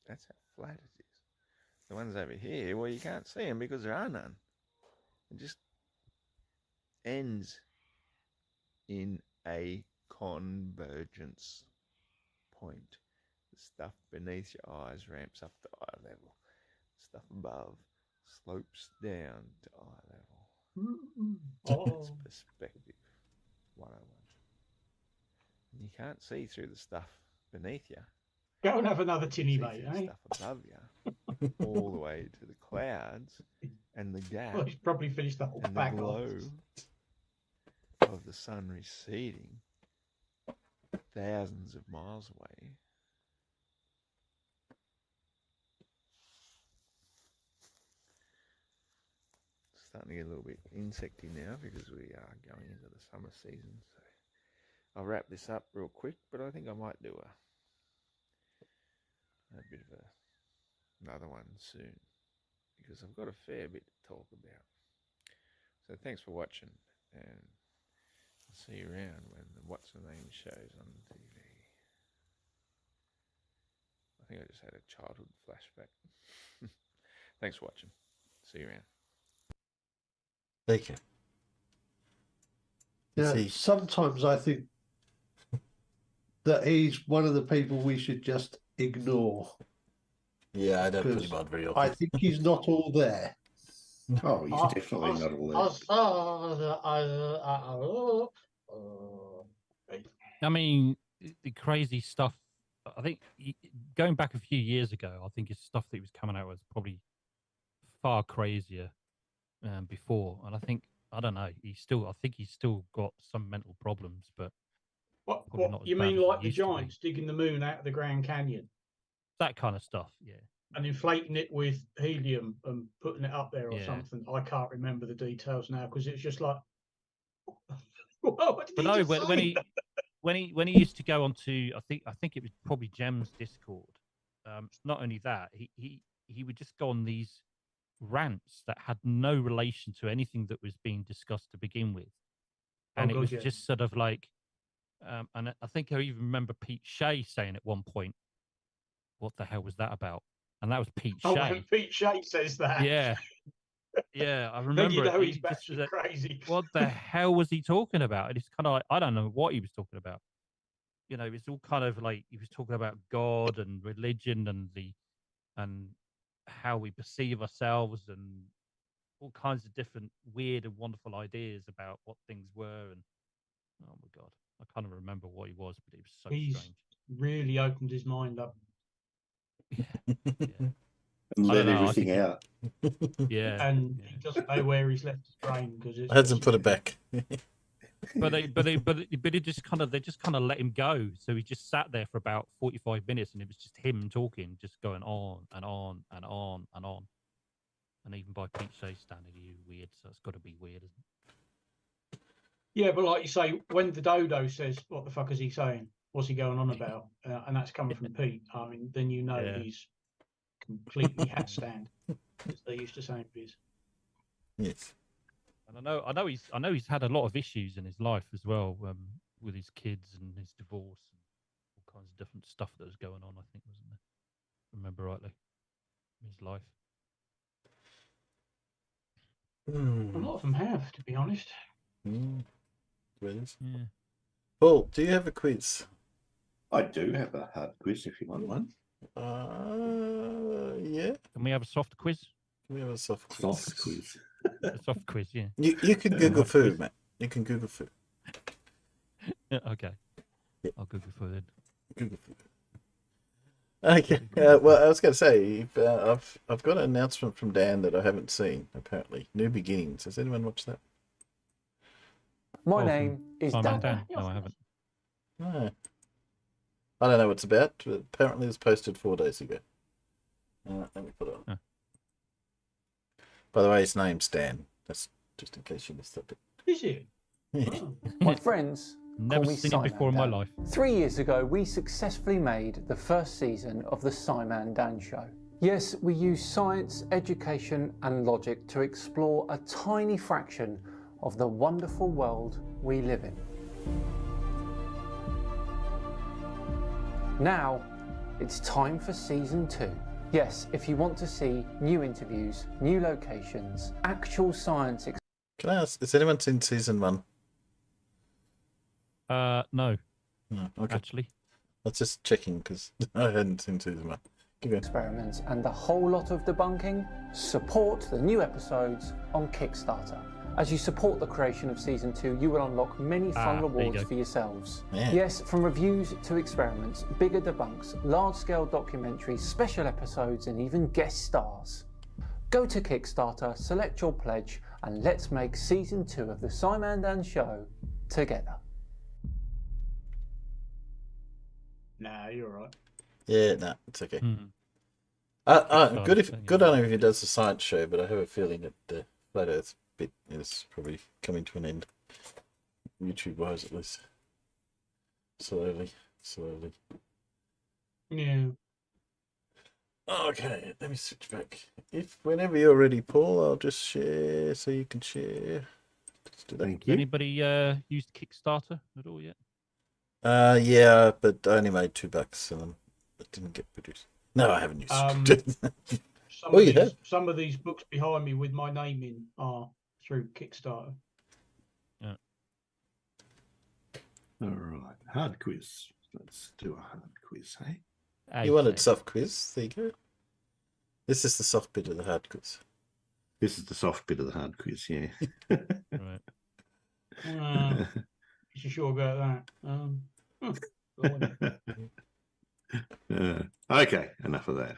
That's how flat it is. The ones over here, well, you can't see them because there are none. It just ends in a convergence point. The stuff beneath your eyes ramps up to eye level. Stuff above slopes down to eye level. Oh. It's perspective 101. And you can't see through the stuff beneath you. Go and have another tinny, See mate, through the eh? stuff above you, all the way to the clouds and the gap Well, he's probably finished the whole and the bag glow off. of the sun receding thousands of miles away. starting to get a little bit insecty now because we are going into the summer season. So I'll wrap this up real quick, but I think I might do a bit of another one soon because I've got a fair bit to talk about. So thanks for watching, and I'll see you around when the What's the Name show's on TV. I think I just had a childhood flashback. Thanks for watching. See you around. Thank you. Yeah, sometimes I think that he's one of the people we should just ignore. Yeah, I don't put him on very often. I think he's not all there. Oh, he's definitely not all there. I mean, the crazy stuff. I think going back a few years ago, I think his stuff that he was coming out was probably far crazier before. And I think, I don't know, I think he's still got some mental problems, but what not as you bad mean, as he like the used to be. Giants digging the moon out of the Grand Canyon? That kind of stuff, yeah. And inflating it with helium and putting it up there or Yeah. something. I can't remember the details now because it's just like, what did But he no, just say? when he used to go on to, I think it was probably Gem's Discord. Not only that, he would just go on these rants that had no relation to anything that was being discussed to begin with, and it was just sort of like, and I think I even remember Pete Shea saying at one point, "What the hell was that about?" And that was Pete Shea. When Pete Shea says that. Yeah. Yeah, I remember. Then you know it. he's batshit crazy. What the hell was he talking about? And it's kind of like, I don't know what he was talking about. You know, it's all kind of like he was talking about God and religion and how we perceive ourselves and all kinds of different weird and wonderful ideas about what things were. And oh my God, I can't even remember what he was, but it was so strange. Really opened his mind up. Yeah. And let everything out. Yeah. And he doesn't know where he's left his brain because it hasn't put it back. But they just kind of let him go. So he just sat there for about 45 minutes, and it was just him talking, just going on and on and on and on. And even by Pete Shea standard, he was weird. So it's got to be weird, isn't it? Yeah, but like you say, when the dodo says, "What the fuck is he saying? What's he going on about?" And that's coming from Pete. I mean, then you know he's completely hat stand, as they used to say in biz. Yes. And I know he's had a lot of issues in his life as well, with his kids and his divorce and all kinds of different stuff that was going on. I think, wasn't there? Remember rightly, in his life. A lot of them have, to be honest. Quiz. Yeah. Paul, do you have a quiz? I do have a hard quiz if you want one. Yeah. Can we have a soft quiz? Can we have a soft quiz? Soft quiz. A soft quiz, yeah. You can Google food, Matt. You can Google food. Okay. Yeah. I'll Google food then. Google food. Okay. Well, I was going to say, I've got an announcement from Dan that I haven't seen. Apparently, New Beginnings. Has anyone watched that? My name is Dan. No, I haven't. No. I don't know what it's about. But apparently, it was posted 4 days ago. Let me put it on. By the way, his name's Dan. That's just in case you missed that bit. Is it? My friends Never call me seen it before in my life. 3 years ago, we successfully made the first season of the Simon Dan Show. Yes, we use science, education and logic to explore a tiny fraction of the wonderful world we live in. Now, it's time for season 2. Yes, if you want to see new interviews, new locations, actual science. Can I ask, has anyone seen season 1? No. No, okay. Actually. That's just checking because I hadn't seen season 1. Experiments and a whole lot of debunking, support the new episodes on Kickstarter. As you support the creation of season 2, you will unlock many fun rewards for yourselves. Yeah. Yes, from reviews to experiments, bigger debunks, large-scale documentaries, special episodes, and even guest stars. Go to Kickstarter, select your pledge, and let's make season 2 of the Simon Dan Show together. Nah, you're right. Yeah, no, it's okay. Hmm. Good on him if he does a science show, but I have a feeling that Flat Earth bit is probably coming to an end, YouTube-wise at least. Slowly. Yeah. Okay, let me switch back. Whenever you're ready, Paul, I'll just share so you can share. Let's do that. Thank Has you. anybody used Kickstarter at all yet? Yeah, but I only made $2 and it didn't get produced. No, I haven't used it. Some of these books behind me with my name in are through Kickstarter. Yeah. All right, hard quiz. Let's do a hard quiz, hey? You wanted soft quiz? There you go. This is the soft bit of the hard quiz. This is the soft bit of the hard quiz, yeah. Right. You sure about that? Okay, enough of that.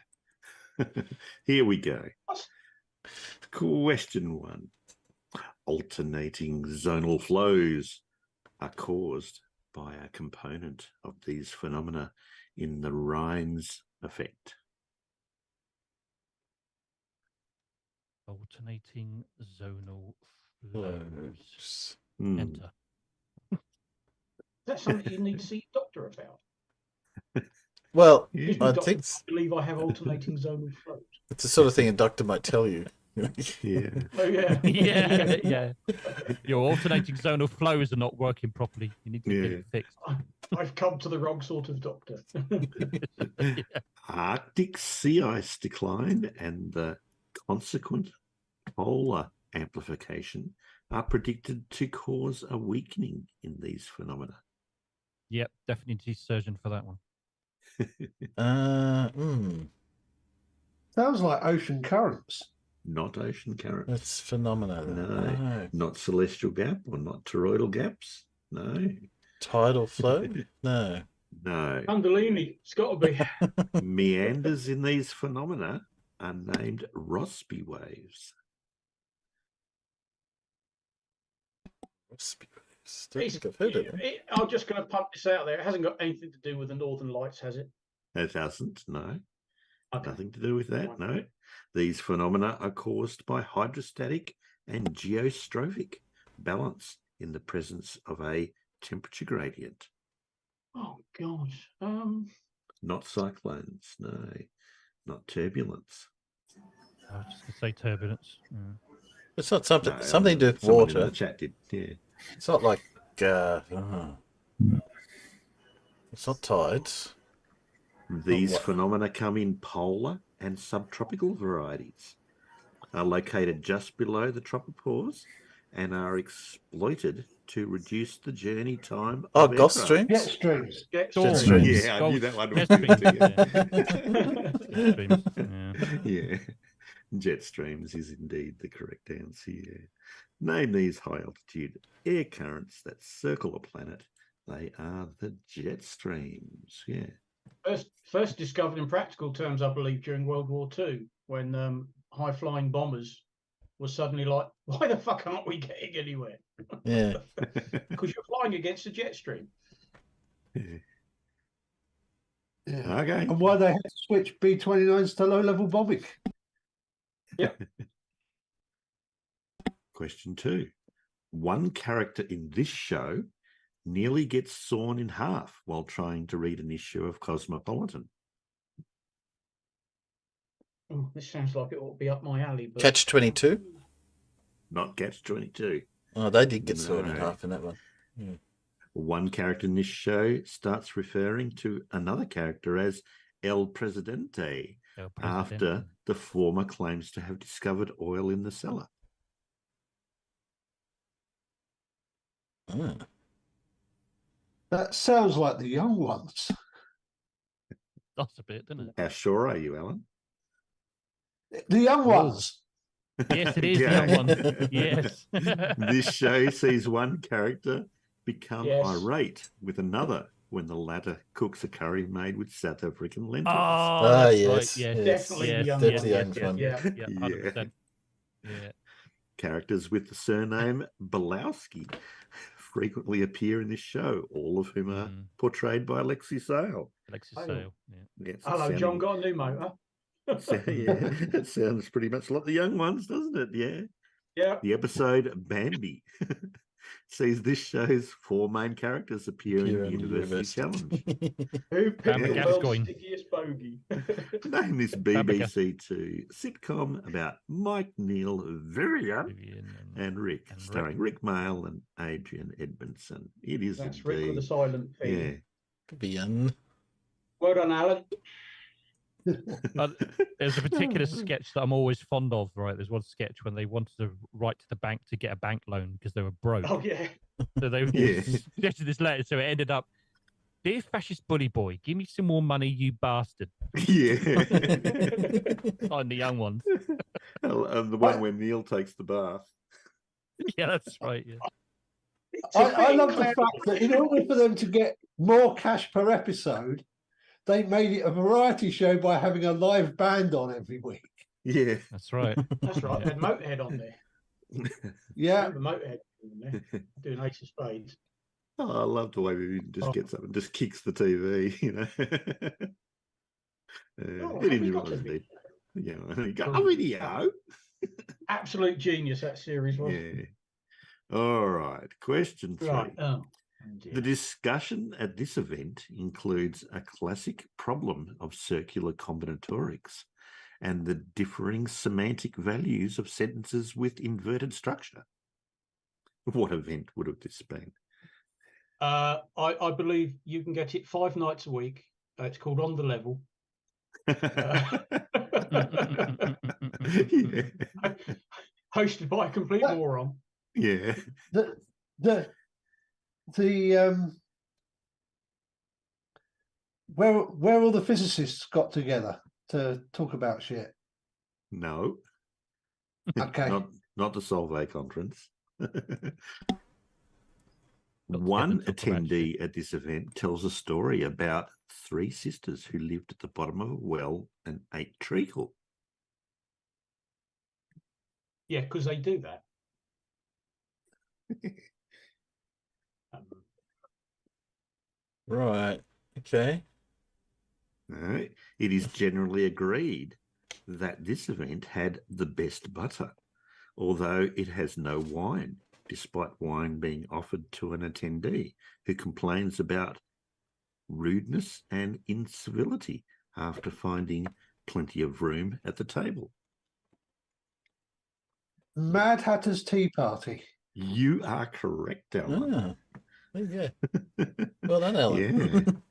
Here we go. Question 1. Alternating zonal flows are caused by a component of these phenomena in the Rhines effect. Alternating zonal flows. Is Enter. that something you need to see a doctor about? Well, I think believe I have alternating zonal flows. it's the sort of thing a doctor might tell you. Yeah. Oh yeah. yeah. Your alternating zonal flows are not working properly. You need to get it fixed. I've come to the wrong sort of doctor. Arctic sea ice decline and the consequent polar amplification are predicted to cause a weakening in these phenomena. Yep, definitely need a surgeon for that one. Sounds like ocean currents. Not ocean currents. That's phenomena. No. Not celestial gap or not toroidal gaps. No. Tidal flow? No. No. Kundalini, it's got to be. Meanders in these phenomena are named Rossby waves. Rossby waves. Don't think I've heard of them. I'm just going to pump this out there. It hasn't got anything to do with the Northern Lights, has it? It hasn't, no. Okay. Nothing to do with that, no. These phenomena are caused by hydrostatic and geostrophic balance in the presence of a temperature gradient. Oh, God. Not cyclones, no. Not turbulence. I was just going to say turbulence. Yeah. It's not something No, something to do with somebody in water. the chat did, yeah. It's not like it's not tides. These phenomena come in polar and subtropical varieties, are located just below the tropopause, and are exploited to reduce the journey time Oh, of Gulf aircraft. streams? Jet streams. Jet streams. Yeah, I knew that one was Yeah. Jet streams is indeed the correct answer. Yeah. Name these high altitude air currents that circle a planet. They are the jet streams. Yeah. First discovered in practical terms, I believe, during World War II, when high-flying bombers were suddenly like, why the fuck aren't we getting anywhere? Yeah. Because you're flying against a jet stream. Yeah. Yeah. Okay. And why they had to switch B-29s to low-level bombing. Yeah. Question 2. One character in this show nearly gets sawn in half while trying to read an issue of Cosmopolitan. Oh, this sounds like it ought to be up my alley. But... Catch 22? Not Catch 22. Oh, they did get sawn in half in that one. Yeah. One character in this show starts referring to another character as El Presidente, after the former claims to have discovered oil in the cellar. Ah. That sounds like the young ones. That's a bit, doesn't it? How sure are you, Alan? The young ones. Yes, it is the young one. Yes. This show sees one character become Yes. irate with another when the latter cooks a curry made with South African lentils. Oh, that's yes. right. Yes. Definitely yes. the young That's one. the young Yeah, one. yeah. Yeah, 100%. Yeah. Characters with the surname Belowski frequently appear in this show, all of whom are portrayed by Alexi Sale. Alexis Oh. Sale. Yeah. Yes, Hello, John, got a new motor. Yeah, it sounds pretty much like the young ones, doesn't it? Yeah. Yeah. The episode Bambi sees this show's 4 main characters appear in University Challenge. Who picked the world's Gascoigne. stickiest bogey? Name this BBC Two sitcom about Mike Neal, Vivian and Rick, starring Rick Mail and Adrian Edmondson. It is That's indeed. Rick with a silent P. Yeah. Vivian. Well done, Alan. There's a particular sketch that I'm always fond of, right? There's one sketch when they wanted to write to the bank to get a bank loan because they were broke. Oh, yeah. So they suggested this letter, so it ended up, "Dear fascist bully boy, give me some more money, you bastard." Yeah. On the young ones. And the one where Neil takes the bath. Yeah, that's right. Yeah. I love the fact that in order for them to get more cash per episode, they made it a variety show by having a live band on every week. Yeah, that's right. That's right. They had Motorhead on there. Yeah, Motorhead on there doing Ace of Spades. Oh, I love the way he just gets up and just kicks the TV, you know. It is really indeed. Yeah, you go, oh, video. Absolute genius that series was. Yeah. All right. Question 3. Right. Oh, the discussion at this event includes a classic problem of circular combinatorics and the differing semantic values of sentences with inverted structure. What event would have this been? I believe you can get it 5 nights a week. It's called On the Level. Yeah. Hosted by a complete moron. Yeah. Where all the physicists got together to talk about shit. No. Okay. Not the Solvay conference. One attendee at this event tells a story about 3 sisters who lived at the bottom of a well and ate treacle. Yeah, because they do that. Right. Okay. No, it is generally agreed that this event had the best butter, although it has no wine, despite wine being offered to an attendee who complains about rudeness and incivility after finding plenty of room at the table. Mad Hatter's Tea Party. You are correct, Alan. Yeah. Well done, Alan.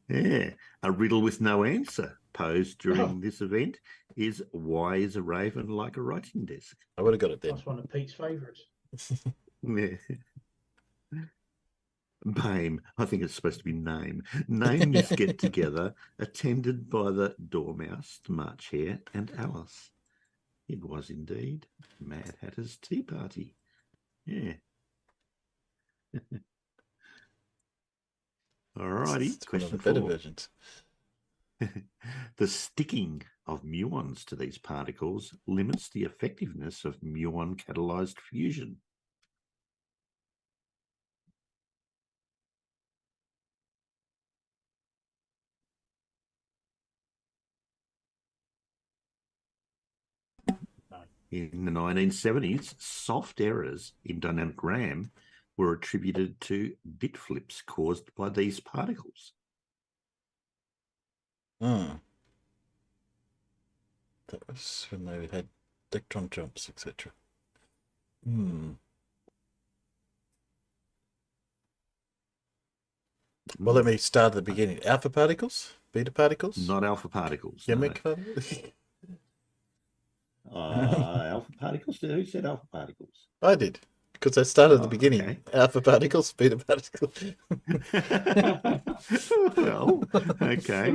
Yeah. A riddle with no answer posed during this event is, why is a raven like a writing desk? I would have got it then. That's one of Pete's favourites. Yeah. BAME, I think it's supposed to be name. Name this get-together attended by the Dormouse, March Hare and Alice. It was indeed Mad Hatter's Tea Party. Yeah. All righty. Question 4. Better versions. The sticking of muons to these particles limits the effectiveness of muon catalyzed fusion. In the 1970s, soft errors in dynamic RAM were attributed to bit flips caused by these particles. That was when they had electron jumps, etc. Well, let me start at the beginning. Alpha particles? Beta particles? Not alpha particles. Gimmick No. particles? Alpha particles? Who said alpha particles? I did, because I started at the beginning. Okay. Alpha particles, beta particles. Well, okay.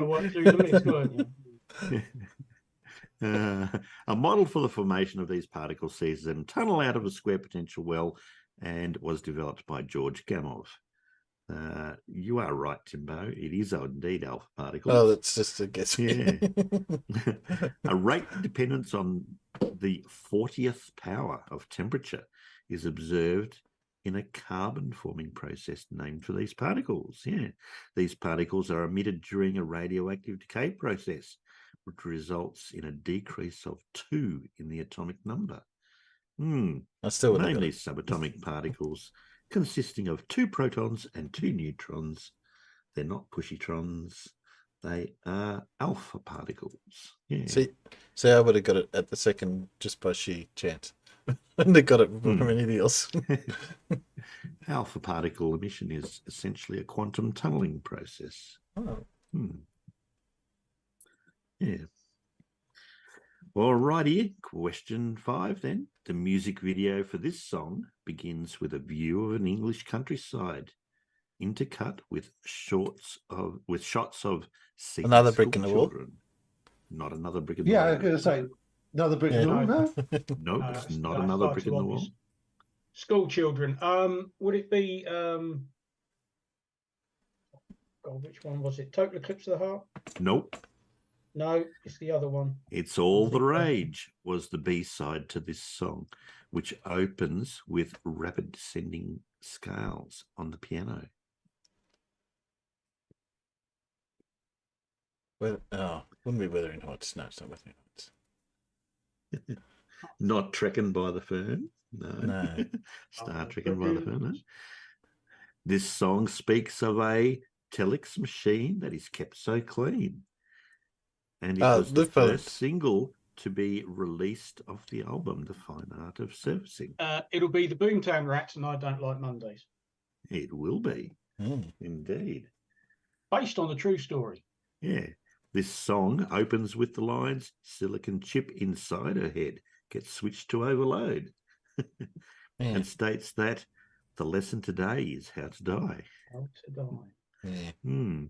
A model for the formation of these particles sees them tunnel out of a square potential well and was developed by George Gamow. You are right, Timbo. It is indeed alpha particles. Oh, that's just a guess. Yeah. A rate dependence on the 40th power of temperature is observed in a carbon forming process named for these particles. Yeah. These particles are emitted during a radioactive decay process, which results in a decrease of 2 in the atomic number. I still would Name these subatomic particles consisting of 2 protons and 2 neutrons. They're not pushytrons. They are alpha particles. Yeah. See, I would have got it at the second just by sheer chance. Wouldn't have got it from anything else. Alpha particle emission is essentially a quantum tunneling process. Oh. Yeah. Alrighty, question 5 then. The music video for this song begins with a view of an English countryside, intercut with shots of seated Another brick in the wall. children. Not another brick in the Yeah, wall. I was going to say another brick in the wall. No, No, it's not another brick in the wall. School children. Would it be? God, which one was it? Total Eclipse of the Heart? Nope. No, it's the other one. It's All the Rage was the B-side to this song, which opens with rapid descending scales on the piano. Well, wouldn't be Wuthering Heights. No, it's not Wuthering Heights. Not Trekking by the Fern. No. Star Trekking by the Fern. No. This song speaks of a telex machine that is kept so clean. And it was the first single to be released off the album, The Fine Art of Servicing. It'll be the Boomtown Rats and I Don't Like Mondays. It will be. Indeed. Based on the true story. Yeah. This song opens with the lines, silicon chip inside her head gets switched to overload. And states that the lesson today is how to die. How to die.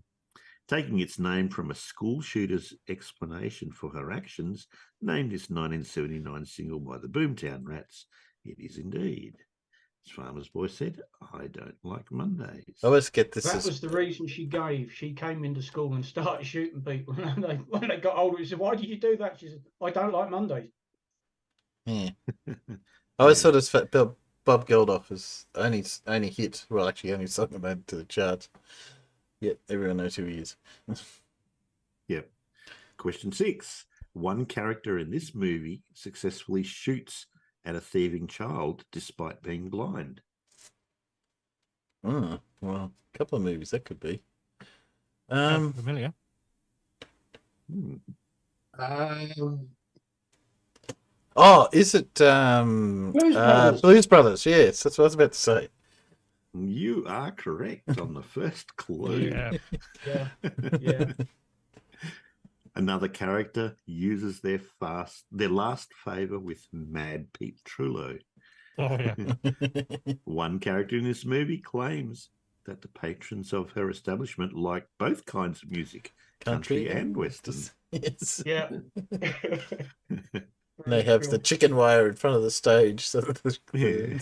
Taking its name from a school shooter's explanation for her actions, named this 1979 single by the Boomtown Rats, it is indeed. As Farmer's Boy said, I don't like Mondays. I always get this. That was the reason she gave. She came into school and started shooting people. And when they got older, he said, "Why did you do that?" She said, "I don't like Mondays." Yeah. I always thought this Bob Geldof is only hit. Well, actually, only song made it to the charts. Yet everyone knows who he is. Yep. Question 6. One character in this movie successfully shoots at a thieving child despite being blind. Well, a couple of movies that could be. Familiar. Is it Blues Brothers? Yes, that's what I was about to say. You are correct on the first clue. Yeah. Another character uses their last favour with Mad Pete Trullo. Oh, yeah. One character in this movie claims that the patrons of her establishment like both kinds of music, country and western. Yes. Yeah. They have the chicken wire in front of the stage. So The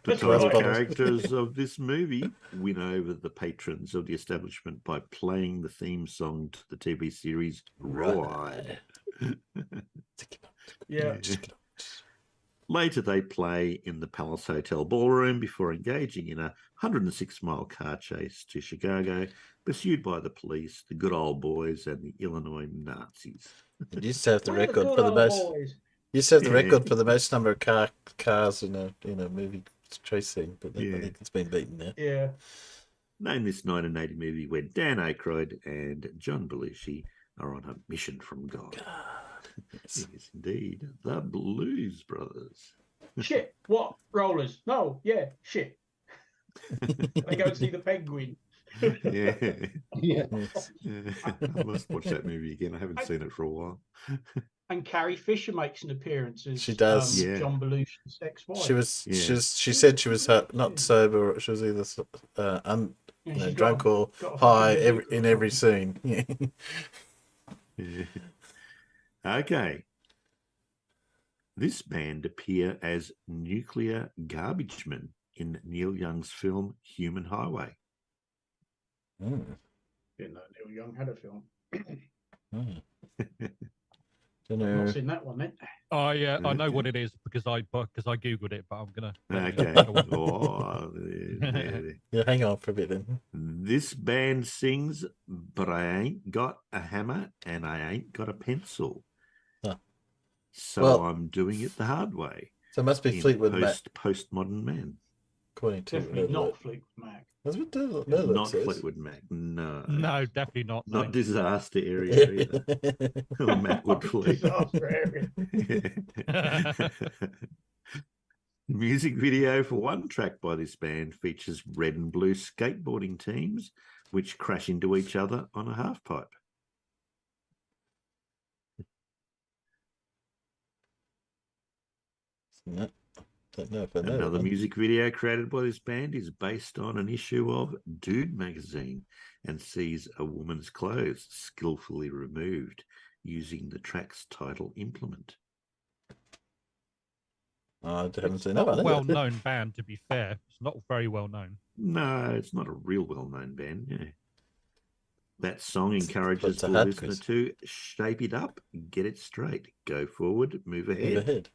title characters of this movie win over the patrons of the establishment by playing the theme song to the TV series Rawhide. Yeah. Later, they play in the Palace Hotel ballroom before engaging in a 106-mile car chase to Chicago, pursued by the police, the good old boys, and the Illinois Nazis. It used to have the record for the most. Used to have the record for the most number of cars in a movie chase scene, but I think it's been beaten now. Yeah. Name this 1980 movie where Dan Aykroyd and John Belushi are on a mission from God. Yes, indeed. The Blues Brothers. Shit. What? Rollers? No. Yeah. Shit. They go and see the penguin. Yeah. Yeah. I must watch that movie again. I haven't seen it for a while. And Carrie Fisher makes an appearance as She does. John Belushi's ex-wife. She said she was not sober. Or she was either drunk or high in every scene. Yeah. Yeah. Okay. This band appear as nuclear garbage men in Neil Young's film Human Highway. Didn't know Neil Young had a film. I've not seen that one, then. Oh yeah, I know what it is because I googled it, but I'm gonna. Okay. Yeah, hang on for a bit then. This band sings, but I ain't got a hammer and I ain't got a pencil. So I'm doing it the hard way. It's So it must be Fleetwood Mac. Postmodern man. According to Definitely not Fleetwood Mac. That's what the Not says. Fleetwood Mac. No. No, definitely not. Not mate. Disaster Area either. Or Macwood Fleet. Disaster Area. Music video for one track by this band features red and blue skateboarding teams which crash into each other on a half pipe. No, don't know if I know Another that. music video created by this band is based on an issue of Dude magazine and sees a woman's clothes skillfully removed using the track's title implement. I haven't seen Not that one. a well-known band, to be fair. It's not very well-known. No, it's not a real well-known band. Yeah, that song encourages It's a the hard listener quiz. to shape it up, get it straight, go forward, move ahead. Move ahead.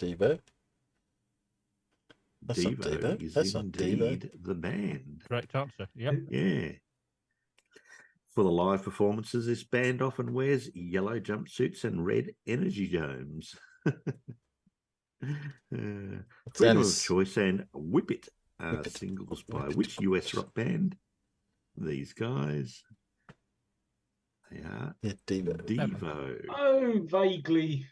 Devo. That's not Devo Devo. is That's not indeed the band. Correct answer. Yep. Yeah. For the live performances, this band often wears yellow jumpsuits and red energy domes. Freedom of Choice and Whip It are singles by which US rock band? These guys. They are Devo. Oh, vaguely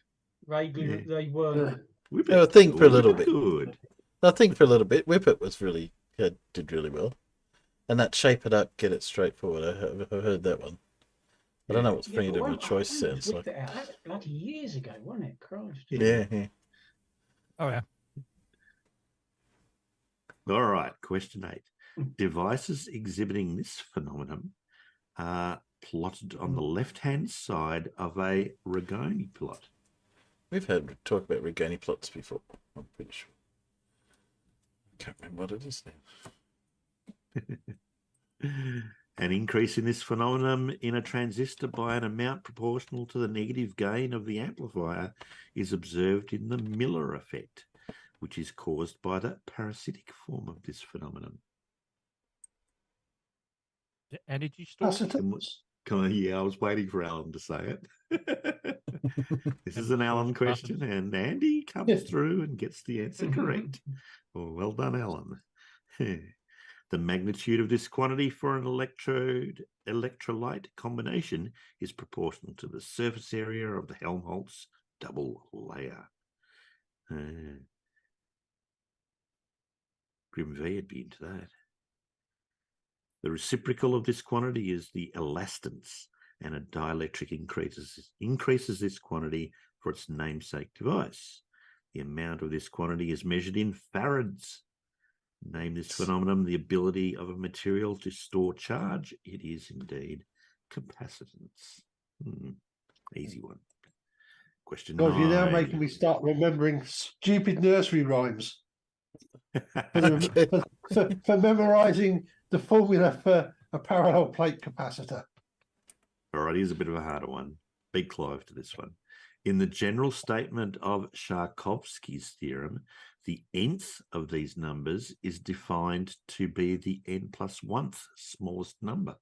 Yeah. they were. Whip I It. think for a Whip little It bit. Good. I think for a little bit. Whip It was really did really well, and that Shape It Up, Get It Straightforward. I've heard that one. I don't know what Freedom of Choice sounds like. That was bloody years ago, wasn't it? Christ. Yeah. Oh yeah. All right, question 8. Devices exhibiting this phenomenon are plotted on the left-hand side of a Ragone plot. We've heard talk about Ragone plots before. I'm pretty sure. Can't remember what it is now. An increase in this phenomenon in a transistor by an amount proportional to the negative gain of the amplifier is observed in the Miller effect, which is caused by the parasitic form of this phenomenon. The energy storage. Yeah, I was waiting for Alan to say it. This is an Alan question, and Andy comes through and gets the answer correct. Well done, Alan. The magnitude of this quantity for an electrolyte combination is proportional to the surface area of the Helmholtz double layer. Grim V would be into that. The reciprocal of this quantity is the elastance, and a dielectric increases this quantity for its namesake device. The amount of this quantity is measured in farads. Name this phenomenon the ability of a material to store charge. It is indeed capacitance. Easy one. Question 9. You're now making me start remembering stupid nursery rhymes for memorising the formula for a parallel plate capacitor. All right, here's a bit of a harder one. Big Clive to this one. In the general statement of Sharkovsky's theorem, the nth of these numbers is defined to be the n plus 1th smallest number.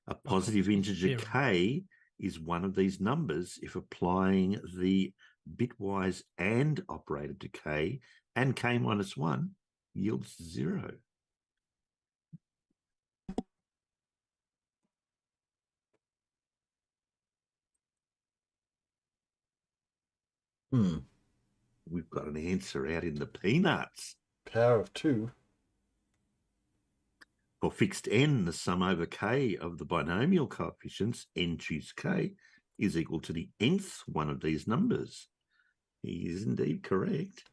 A positive integer k is one of these numbers if applying the bitwise AND operator to k, and k minus 1 yields 0. We've got an answer out in the peanuts. Power of 2. For fixed n, the sum over k of the binomial coefficients, n choose k, is equal to the nth one of these numbers. He is indeed correct.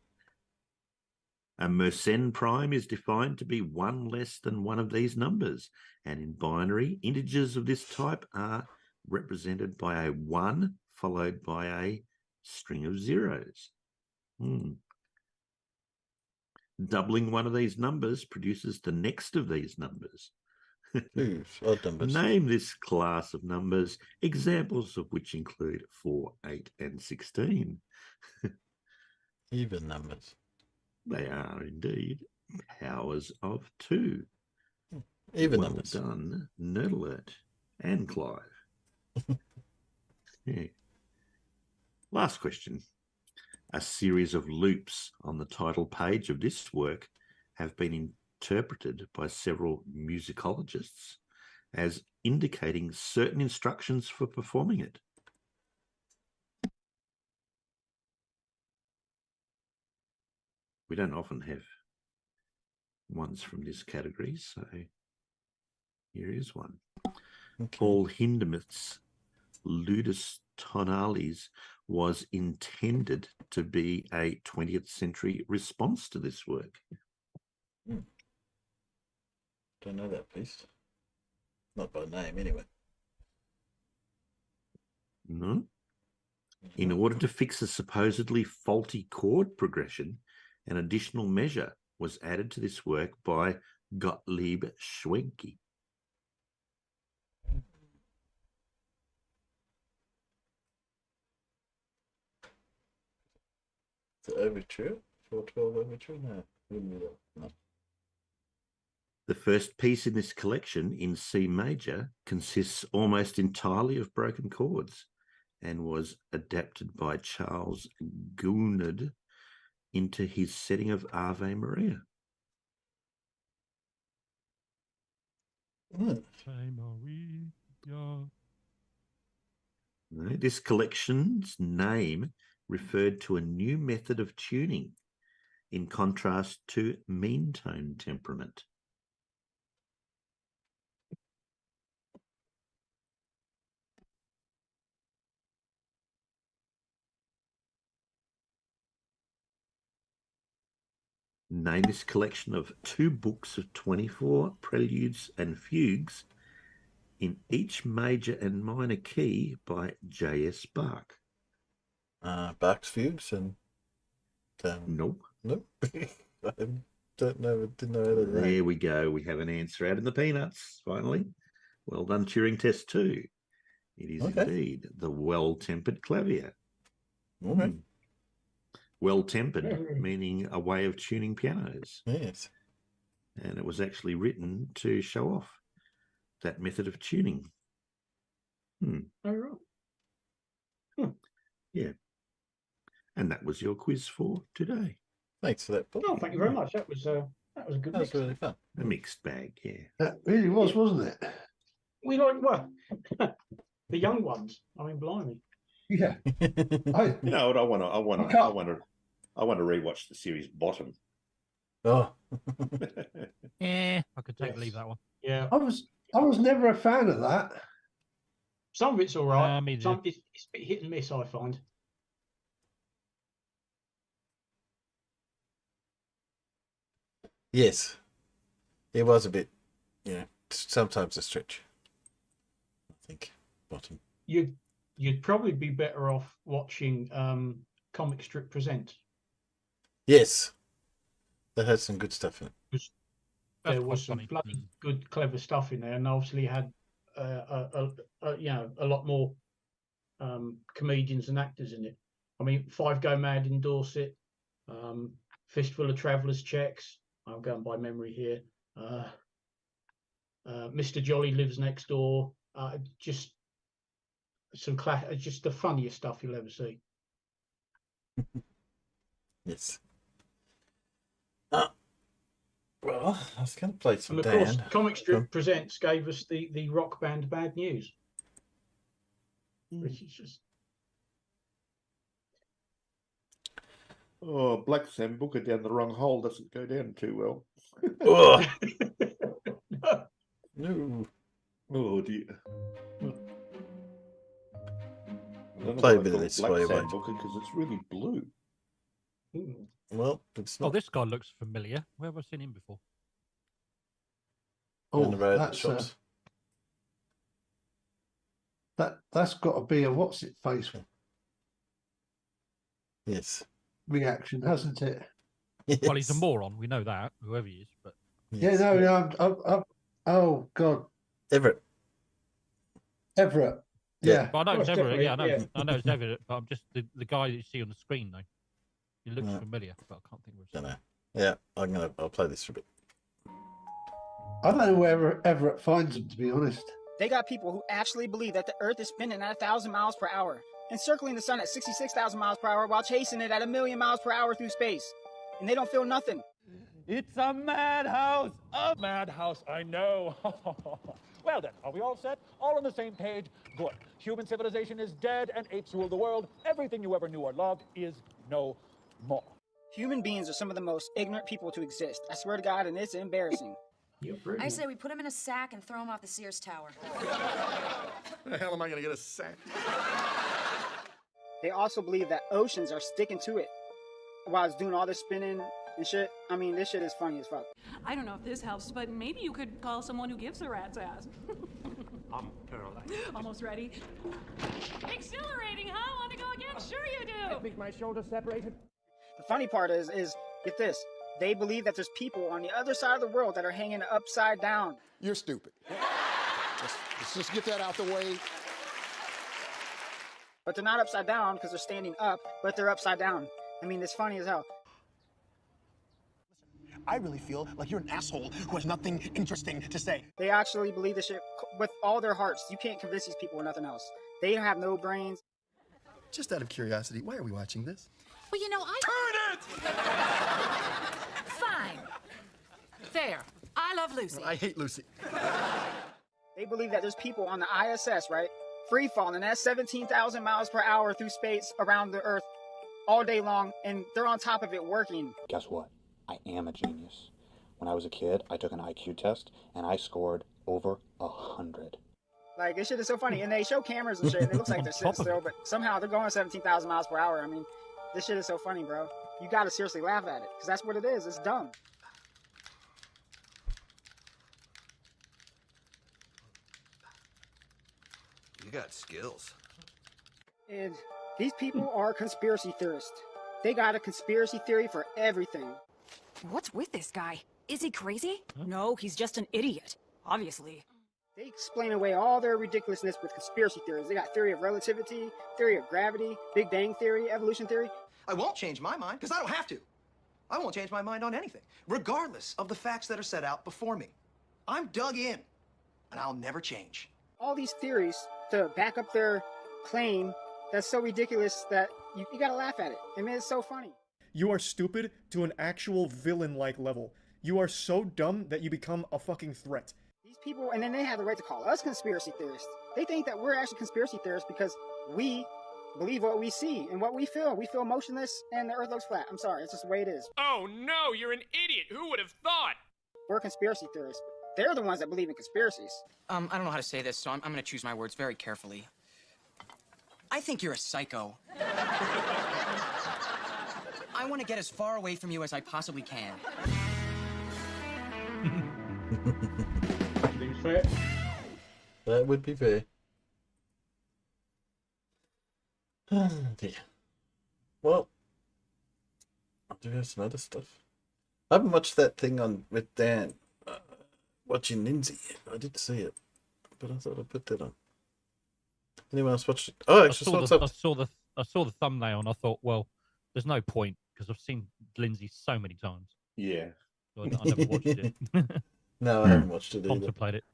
A Mersenne prime is defined to be 1 less than one of these numbers, and in binary, integers of this type are represented by a 1 followed by a string of zeros. Doubling one of these numbers produces the next of these numbers. Odd numbers. Name this class of numbers, examples of which include 4, 8, and 16. Even numbers. They are indeed powers of 2. Even well numbers. done, Nerd Alert and Clive. Yeah. Last question. A series of loops on the title page of this work have been interpreted by several musicologists as indicating certain instructions for performing it. We don't often have ones from this category, so here is one. Okay. Paul Hindemith's Ludus Tonalis was intended to be a 20th century response to this work. Don't know that piece. Not by name, anyway. No. In order to fix a supposedly faulty chord progression, an additional measure was added to this work by Gottlieb Schwenke. The overture? 412 overture? No. Wouldn't be that. No. The first piece in this collection, in C major, consists almost entirely of broken chords and was adapted by Charles Gounod into his setting of Ave Maria. This collection's name referred to a new method of tuning, in contrast to mean tone temperament. Name this collection of 2 books of 24 preludes and fugues in each major and minor key by J.S. Bach. Bach's fugues and... Nope. Nope. I don't know. Didn't know that. There we go. We have an answer out in the peanuts, finally. Well done, Turing Test 2. It is indeed the Well-Tempered Clavier. Okay. Well-tempered, meaning a way of tuning pianos. Yes. And it was actually written to show off that method of tuning. Oh, right. Yeah. And that was your quiz for today. Thanks for that, Paul. Oh, thank you very much. That was a good That was mix. really fun. A mixed bag, yeah. That really was, wasn't it? We like, well, the young ones. I mean, blimey. Yeah. You know what? I want to rewatch the series Bottom. Oh. I could take leave that one. Yeah. I was never a fan of that. Some of it's all right. Me Some it's a bit hit and miss, I find. Yes. It was a bit, sometimes a stretch. I think. Bottom. You'd probably be better off watching Comic Strip Present. Yes. That had some good stuff in it. There was some bloody good, clever stuff in there, and obviously had a lot more comedians and actors in it. I mean, Five Go Mad in Dorset, Fistful of Travellers Checks. I'm going by memory here. Mr. Jolly Lives Next Door. Just the funniest stuff you'll ever see. Yes. Well, I was going to play some And of course, Comic Strip Presents gave us the rock band Bad News, which is just... Oh, Black Sambuca down the wrong hole doesn't go down too well. No. Oh dear. I'll play a bit of this Black way Sambuca because it's really blue. Well, it's not. Oh, this guy looks familiar. Where have I seen him before? On the road, that's shops. That's got to be a what's it face Yes. reaction, hasn't it? Yes. Well, he's a moron. We know that, whoever he is. But Yes. Yeah, no, oh God, Everett. Yeah. But I know it's Everett. Yeah, I know Yeah. it's Everett. But I'm just the guy that you see on the screen though. He looks familiar, but I can't think of his Don't know. Yeah, I'll play this for a bit. I don't know where Everett finds them, to be honest. They got people who actually believe that the Earth is spinning at 1,000 miles per hour and circling the sun at 66,000 miles per hour while chasing it at 1,000,000 miles per hour through space. And they don't feel nothing. It's a madhouse! A madhouse, I know. Well then, are we all set? All on the same page? Good. Human civilization is dead and apes rule the world. Everything you ever knew or loved is no more. Human beings are some of the most ignorant people to exist. I swear to God, and it's embarrassing. I say we put him in a sack and throw him off the Sears Tower. The hell am I going to get a sack? They also believe that oceans are sticking to it while it's doing all this spinning and shit. I mean, this shit is funny as fuck. I don't know if this helps, but maybe you could call someone who gives a rat's ass. I'm paralyzed. Almost ready. Exhilarating, huh? Want to go again? Sure you do. I think my shoulders separated. The funny part is get this, they believe that there's people on the other side of the world that are hanging upside down. You're stupid. Let's just get that out the way. But they're not upside down because they're standing up, but they're upside down. I mean, it's funny as hell. I really feel like you're an asshole who has nothing interesting to say. They actually believe this shit with all their hearts. You can't convince these people with nothing else. They have no brains. Just out of curiosity, why are we watching this? Well, you know, Turn it! Fine. There. I love Lucy. I hate Lucy. They believe that there's people on the ISS, right? Free falling at 17,000 miles per hour through space around the Earth all day long, and they're on top of it working. Guess what? I am a genius. When I was a kid, I took an IQ test, and I scored over 100. Like, this shit is so funny. And they show cameras and shit, and it looks like they're sitting still, but somehow they're going 17,000 miles per hour. I mean, this shit is so funny, bro. You gotta seriously laugh at it, because that's what it is. It's dumb. You got skills. And these people are conspiracy theorists. They got a conspiracy theory for everything. What's with this guy? Is he crazy? No, he's just an idiot. Obviously. They explain away all their ridiculousness with conspiracy theories. They got theory of relativity, theory of gravity, Big Bang theory, evolution theory. I won't change my mind, because I don't have to. I won't change my mind on anything, regardless of the facts that are set out before me. I'm dug in, and I'll never change. All these theories to back up their claim that's so ridiculous that you gotta laugh at it. I mean, it's so funny. You are stupid to an actual villain-like level. You are so dumb that you become a fucking threat. These people, and then they have the right to call us conspiracy theorists. They think that we're actually conspiracy theorists because we believe what we see and what we feel. We feel motionless and the earth looks flat. I'm sorry, it's just the way it is. Oh no, you're an idiot. Who would have thought? We're conspiracy theorists. They're the ones that believe in conspiracies. I don't know how to say this, so I'm going to choose my words very carefully. I think you're a psycho. I want to get as far away from you as I possibly can. Seems fair. That would be fair. Oh dear. Well, I do have some other stuff. I haven't watched that thing on with Dan. Watching Lindsay. I did see it, but I thought I'd put that on. Anyone else watched it? Oh, actually, I saw the thumbnail and I thought, well, there's no point because I've seen Lindsay so many times. Yeah. So I never watched it. No, I haven't watched it either. Contemplate it.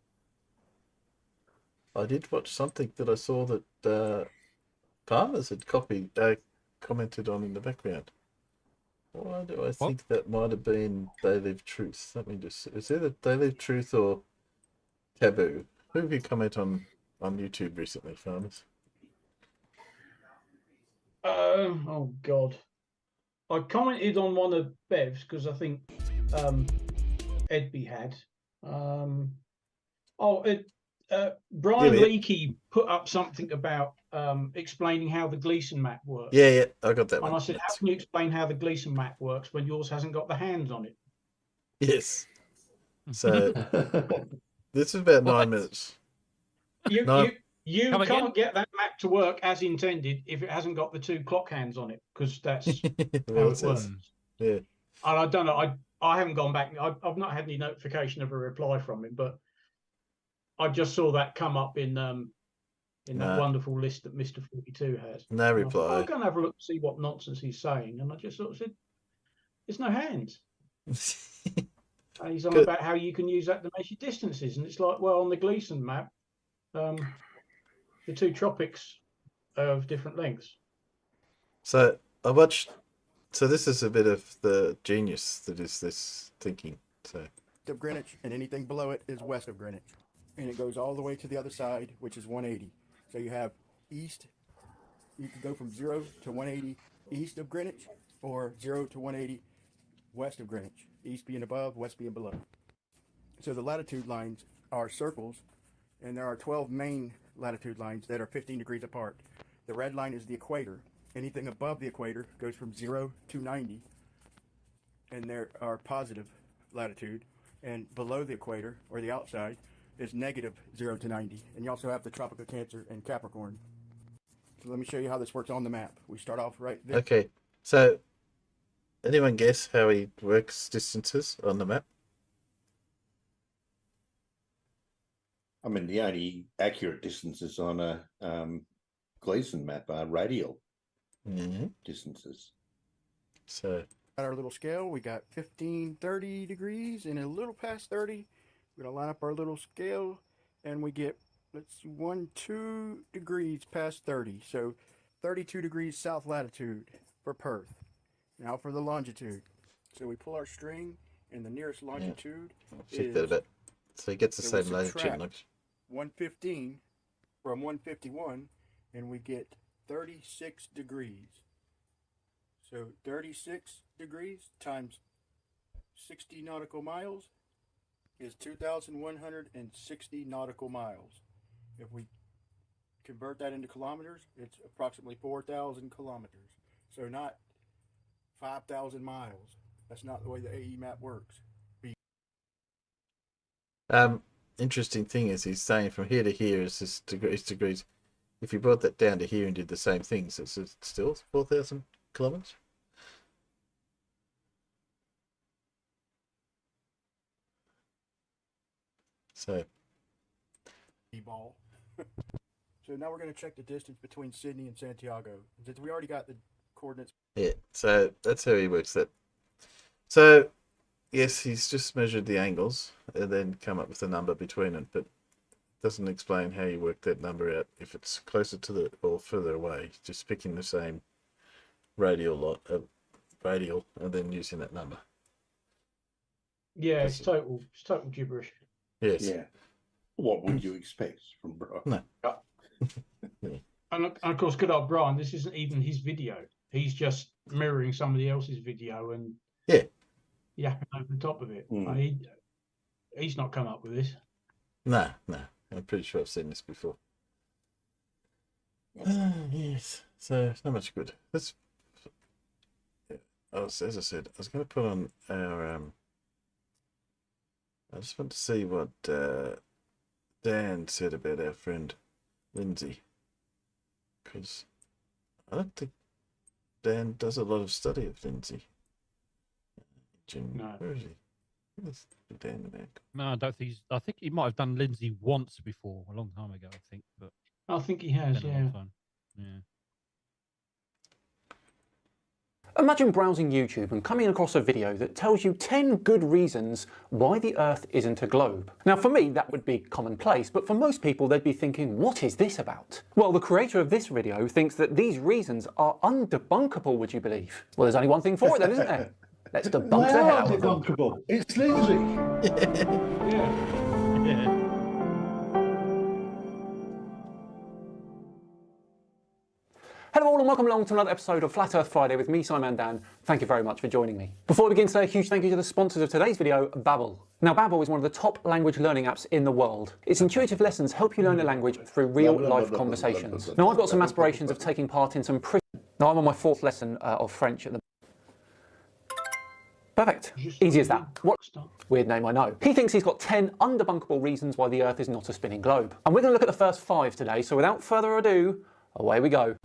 I did watch something that I saw that Palmer's had commented on in the background. Why do I think that might have been They Live Truth? Let me just... Is either They Live Truth or Taboo? Who have you comment on YouTube recently, Farmers? Oh, God. I commented on one of Bev's because I think Edby had. Brian Leakey put up something about explaining how the Gleason map works. Yeah, I got that one. And I said, how can you explain how the Gleason map works when yours hasn't got the hands on it? Yes. So, this is about 9 minutes. You can't get that map to work as intended if it hasn't got the 2 clock hands on it, because that's how it works. Yeah. And I don't know. I haven't gone back. I've not had any notification of a reply from him, but I just saw that come up in that wonderful list that Mr. 42 has. No reply. I'm going to have a look to see what nonsense he's saying, and I just sort of said, "There's no hands." He's on about how you can use that to measure distances, and it's like, well, on the Gleason map, the two tropics are of different lengths. So I watched. So this is a bit of the genius that is this thinking. So Of Greenwich, and anything below it is west of Greenwich, and it goes all the way to the other side, which is 180. So you have east. You can go from 0 to 180 east of Greenwich, or 0 to 180 west of Greenwich. East being above, west being below. So the latitude lines are circles, and there are 12 main latitude lines that are 15 degrees apart. The red line is the equator. Anything above the equator goes from 0 to 90, and there are positive latitude. And below the equator, or the outside, is negative 0 to 90. And you also have the Tropic of Cancer and Capricorn. So let me show you how this works on the map. We start off right there. okay, so anyone guess how he works distances on the map? I mean, the only accurate distances on a Gleason map are radial distances. So At our little scale, we got 15, 30 degrees, and a little past 30. We're gonna line up our little scale, and we get, let's see, 2 degrees past 30. So 32 degrees south latitude for Perth. Now for the longitude. So we pull our string, and the nearest longitude check that a bit. So he gets the so we same latitude. subtract Looks. 115 from 151, and we get 36 degrees. So 36 degrees times 60 nautical miles is 2,160 nautical miles. If we convert that into kilometers, it's approximately 4,000 kilometers. So not 5,000 miles. That's not the way the AE map works. Interesting thing is he's saying from here to here is this degrees. If you brought that down to here and did the same things, it's still 4,000 kilometers. So ball. So now we're going to check the distance between Sydney and Santiago. Since we already got the coordinates. yeah, so that's how he works that. So yes, he's just measured the angles and then come up with a number between it, but doesn't explain how you work that number out if it's closer to the or further away. Just picking the same radial and then using that number. Yeah, it's total gibberish. Yes. Yeah. What would you expect from Brian? No. And of course, good old Brian, this isn't even his video. He's just mirroring somebody else's video and yapping over the top of it. He's not come up with this. No. I'm pretty sure I've seen this before. Yes. So it's not much good. As I said, I was going to put on our. I just want to see what Dan said about our friend Lindsay, because I don't think Dan does a lot of study of Lindsay. No. Where is he? Where's Dan about? No, I don't think he's. I think he might have done Lindsay once before, a long time ago, I think. But I think he has, been a yeah. long time. Yeah. Imagine browsing YouTube and coming across a video that tells you 10 good reasons why the Earth isn't a globe. Now for me that would be commonplace, but for most people they'd be thinking, what is this about? Well, the creator of this video thinks that these reasons are undebunkable, would you believe? Well, there's only one thing for it then, isn't there? Let's debunk the hell out of them. Debunkable. It's Lindsay. Yeah. Hello all and welcome along to another episode of Flat Earth Friday with me, Simon Dan. Thank you very much for joining me. Before we begin today, a huge thank you to the sponsors of today's video, Babbel. Now Babbel is one of the top language learning apps in the world. Its intuitive lessons help you learn a language through real life conversations. Now I've got some aspirations of taking part in some Now I'm on my 4th lesson of French at the Perfect. Easy as that. What weird name, I know. He thinks he's got 10 undebunkable reasons why the Earth is not a spinning globe. And we're going to look at the first 5 today, so without further ado, away we go.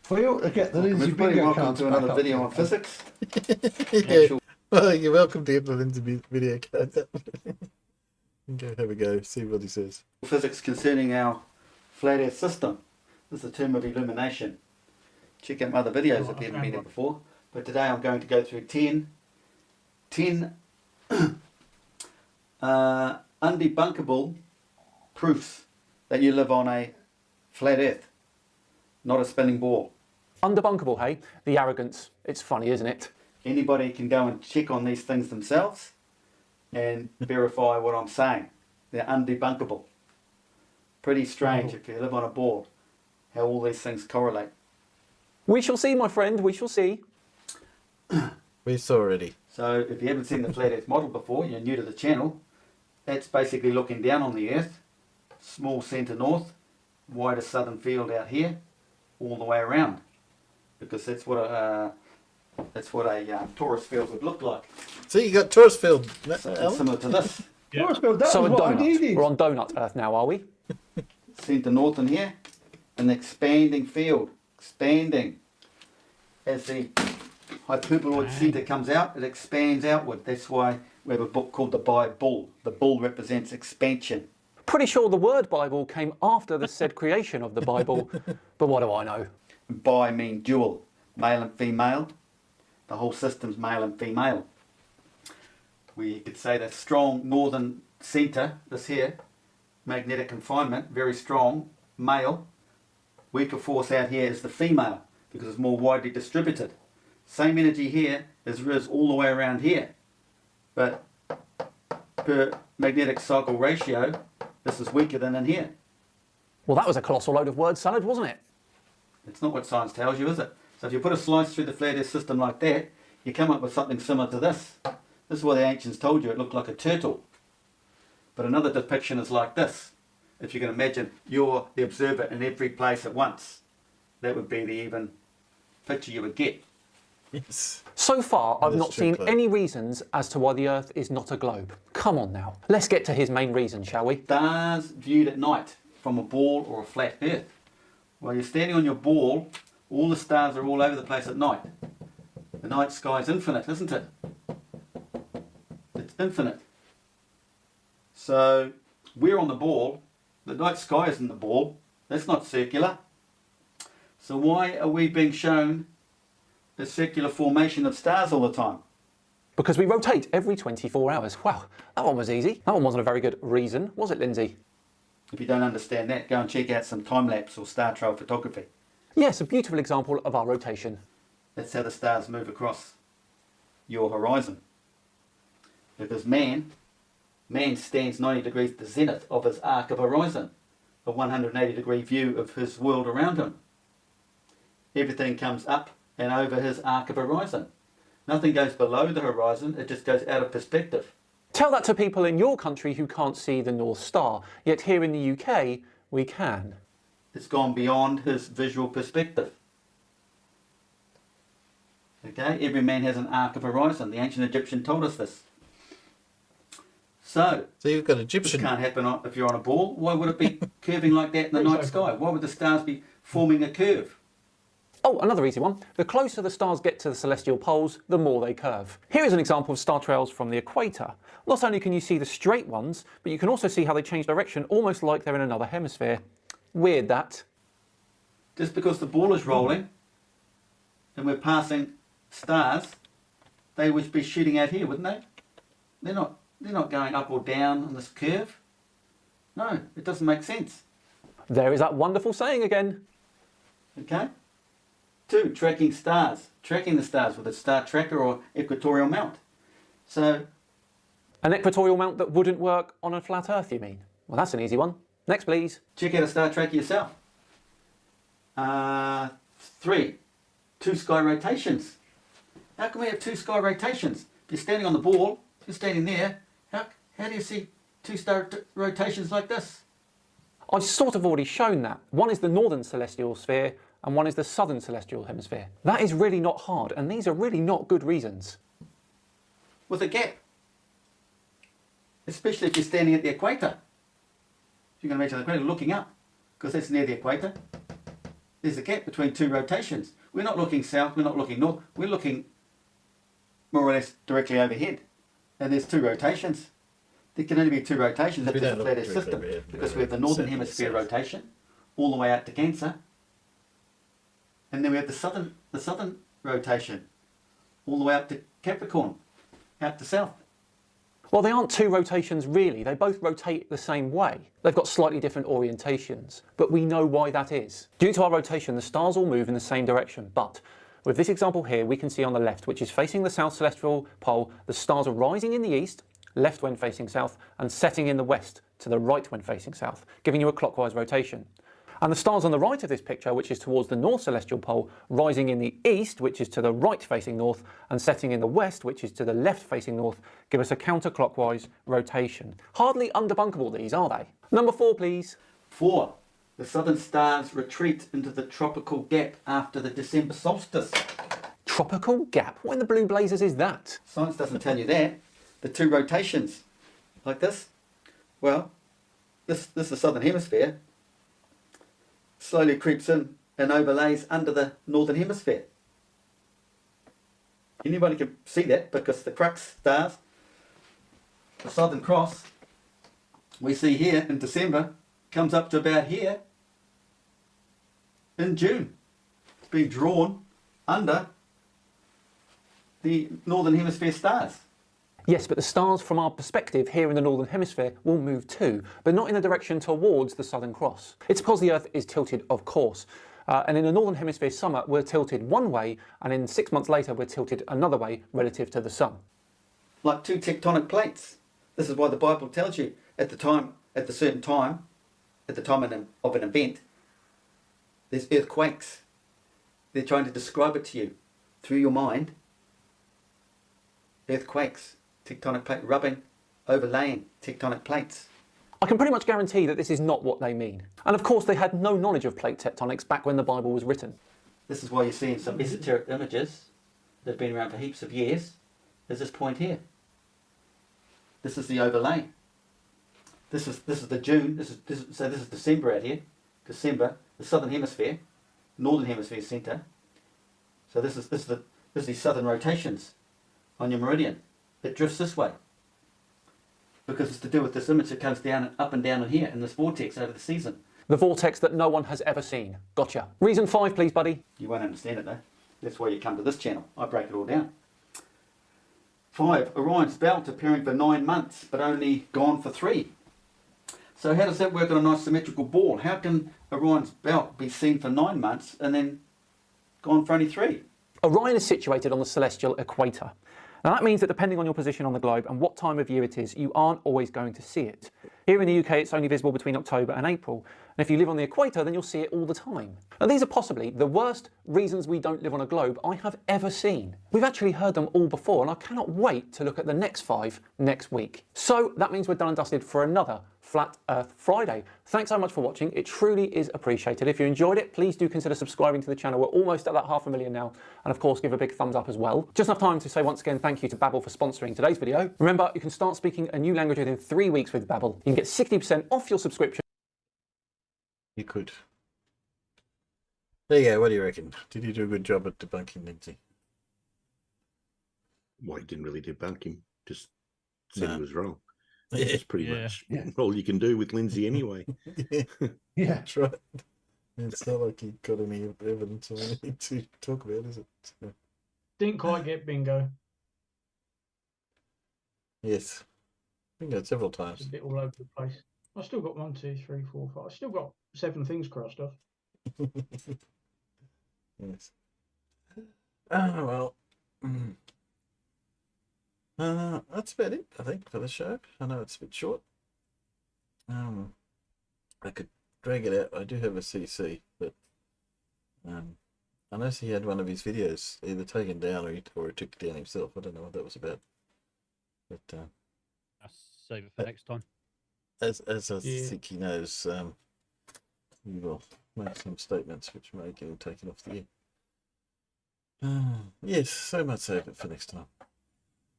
We ought to get the Lindsay video welcome to another video on physics. Yeah. Well, you're welcome to get the Lindsay video card. Go have a go, see what he says. Physics concerning our flat Earth system. This is a term of illumination. Check out my other videos if you haven't been there before. But today I'm going to go through 10 10 undebunkable proofs that you live on a flat earth, not a spinning ball. Undebunkable, hey? The arrogance. It's funny, isn't it? Anybody can go and check on these things themselves and verify what I'm saying. They're undebunkable. Pretty strange if you live on a ball, how all these things correlate. We shall see, my friend, we shall see. We saw already. So if you haven't seen the flat earth model before, you're new to the channel, that's basically looking down on the earth, small centre north, wider southern field out here, all the way around, because that's what a torus field would look like. So you got torus field. Similar to this. Torus field, that's So a what I donut. needed. We're on donut Earth now, are we? Centre north in here, an expanding field, expanding. As the hyperboloid centre comes out, it expands outward. That's why we have a book called the Bible. The bull represents expansion. Pretty sure the word Bible came after the said creation of the Bible, but what do I know? Bi mean dual, male and female. The whole system's male and female. We could say that strong northern centre, this here, magnetic confinement, very strong, male. Weaker force out here is the female, because it's more widely distributed. Same energy here as there is all the way around here. But per magnetic cycle ratio, this is weaker than in here. Well, that was a colossal load of word salad, wasn't it? It's not what science tells you, is it? So if you put a slice through the flat earth system like that, you come up with something similar to this. This is what the ancients told you, it looked like a turtle. But another depiction is like this. If you can imagine you're the observer in every place at once, that would be the even picture you would get. Yes. So far, I've That's not true, seen Claire. any reasons as to why the Earth is not a globe. Come on now. Let's get to his main reason, shall we? Stars viewed at night from a ball or a flat earth. While you're standing on your ball, all the stars are all over the place at night. The night sky is infinite, isn't it? It's infinite. So we're on the ball. The night sky isn't the ball. That's not circular. So why are we being shown the circular formation of stars all the time? Because we rotate every 24 hours. Wow, that one was easy. That one wasn't a very good reason, was it, Lindsay? If you don't understand that, go and check out some time-lapse or star trail photography. Yes, a beautiful example of our rotation. That's how the stars move across your horizon. Because man stands 90 degrees to the zenith of his arc of horizon, a 180 degree view of his world around him. Everything comes up and over his arc of horizon. Nothing goes below the horizon, it just goes out of perspective. Tell that to people in your country who can't see the North Star, yet here in the UK, we can. It's gone beyond his visual perspective. Okay, every man has an arc of horizon. The ancient Egyptian told us this. So you've got this Egyptian. can't happen if you're on a ball. Why would it be curving like that in the night sky? Why would the stars be forming a curve? Oh, another easy one. The closer the stars get to the celestial poles, the more they curve. Here is an example of star trails from the equator. Not only can you see the straight ones, but you can also see how they change direction, almost like they're in another hemisphere. Weird, that. Just because the ball is rolling and we're passing stars, they would be shooting out here, wouldn't they? They're not going up or down on this curve. No, it doesn't make sense. There is that wonderful saying again. Okay? 2, tracking stars. Tracking the stars with a star tracker or equatorial mount. So, An equatorial mount that wouldn't work on a flat Earth, you mean? Well, that's an easy one. Next, please. check out a star tracker yourself. 3, 2 sky rotations. How can we have 2 sky rotations? If you're standing on the ball, if you're standing there, how do you see 2 star rotations like this? I've sort of already shown that. One is the northern celestial sphere and one is the southern celestial hemisphere. That is really not hard, and these are really not good reasons. With a gap. Especially if you're standing at the equator. You can imagine the equator looking up, because that's near the equator. There's a gap between 2 rotations. We're not looking south, we're not looking north, we're looking more or less directly overhead. And there's 2 rotations. There can only be 2 rotations if there's a flat Earth system, because we have the northern hemisphere rotation all the way out to Cancer, and then we have the southern rotation all the way up to Capricorn. out to south. Well, they aren't two rotations really. They both rotate the same way. They've got slightly different orientations, but we know why that is. Due to our rotation, the stars all move in the same direction, but with this example here, we can see on the left, which is facing the south celestial pole, the stars are rising in the east, left when facing south, and setting in the west, to the right when facing south, giving you a clockwise rotation. And the stars on the right of this picture, which is towards the north celestial pole, rising in the east, which is to the right facing north, and setting in the west, which is to the left facing north, give us a counterclockwise rotation. Hardly underbunkable these, are they? Number 4, please. 4. The southern stars retreat into the tropical gap after the December solstice. Tropical gap? What in the blue blazers is that? Science doesn't tell you that. The two rotations, like this. Well, this is the southern hemisphere. Slowly creeps in and overlays under the northern hemisphere. Anybody can see that because the crux stars, the Southern Cross, we see here in December, comes up to about here in June. It's being drawn under the northern hemisphere stars. Yes, but the stars from our perspective here in the northern hemisphere will move too, but not in the direction towards the Southern Cross. It's because the Earth is tilted, of course. And in the northern hemisphere summer, we're tilted one way, and in 6 months later, we're tilted another way relative to the sun. Like two tectonic plates. This is why the Bible tells you at the time of an event, there's earthquakes. They're trying to describe it to you through your mind. Earthquakes. Tectonic plate rubbing, overlaying tectonic plates. I can pretty much guarantee that this is not what they mean. And of course they had no knowledge of plate tectonics back when the Bible was written. This is why you're seeing some esoteric images that have been around for heaps of years. There's this point here. This is the overlay. This is the June. This is December out here. December, the southern hemisphere, northern hemisphere centre. So this is the southern rotations on your meridian. It drifts this way because it's to do with this image that comes down, up and down in here in this vortex over the season. The vortex that no one has ever seen. Gotcha. Reason 5, please, buddy. You won't understand it though. That's why you come to this channel. I break it all down. 5. Orion's belt appearing for 9 months but only gone for 3. So how does that work on a nice symmetrical ball? How can Orion's belt be seen for 9 months and then gone for only 3? Orion is situated on the celestial equator. Now that means that depending on your position on the globe and what time of year it is, you aren't always going to see it. Here in the UK, it's only visible between October and April. And if you live on the equator, then you'll see it all the time. Now these are possibly the worst reasons we don't live on a globe I have ever seen. We've actually heard them all before, and I cannot wait to look at the next 5 next week. So that means we're done and dusted for another Flat Earth Friday. Thanks so much for watching. It truly is appreciated. If you enjoyed it, please do consider subscribing to the channel. We're almost at that 500,000 now. And of course, give a big thumbs up as well. Just enough time to say once again, thank you to Babbel for sponsoring today's video. Remember, you can start speaking a new language within 3 weeks with Babbel. You can get 60% off your subscription. You could. There you go. What do you reckon? Did he do a good job at debunking Lindsay? Well, he didn't really debunk him. Just said he was wrong. Yeah. That's pretty much all you can do with Lindsay anyway. Yeah, that's right. It's not like he got any evidence or anything to talk about, is it? So. Didn't quite get bingo. Yes. Bingo several times. It's a bit all over the place. I've still got 1, 2, 3, 4, 5. I've still got 7 things crossed off. Yes. Oh, well. That's about it, I think, for the show. I know it's a bit short. I could drag it out. I do have a CC, but unless he had one of his videos either taken down or he took it down himself. I don't know what that was about. But I'll save it for next time. As I think he knows, he will make some statements which may get him taken off the air. Yes, so much save it for next time.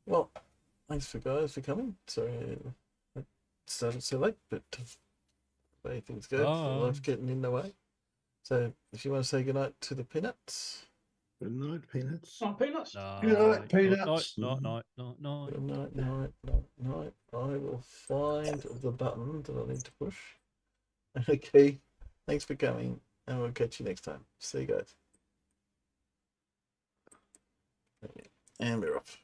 Well, thanks for guys for coming. Sorry I started so late, but the way things go, life's getting in the way. So if you want to say goodnight to the Peanuts. Good night, Peanuts. Night, Peanuts. Good night, Peanuts. Night. Good night. I will find the button that I need to push. Okay, thanks for coming, and we'll catch you next time. See you guys. And we're off.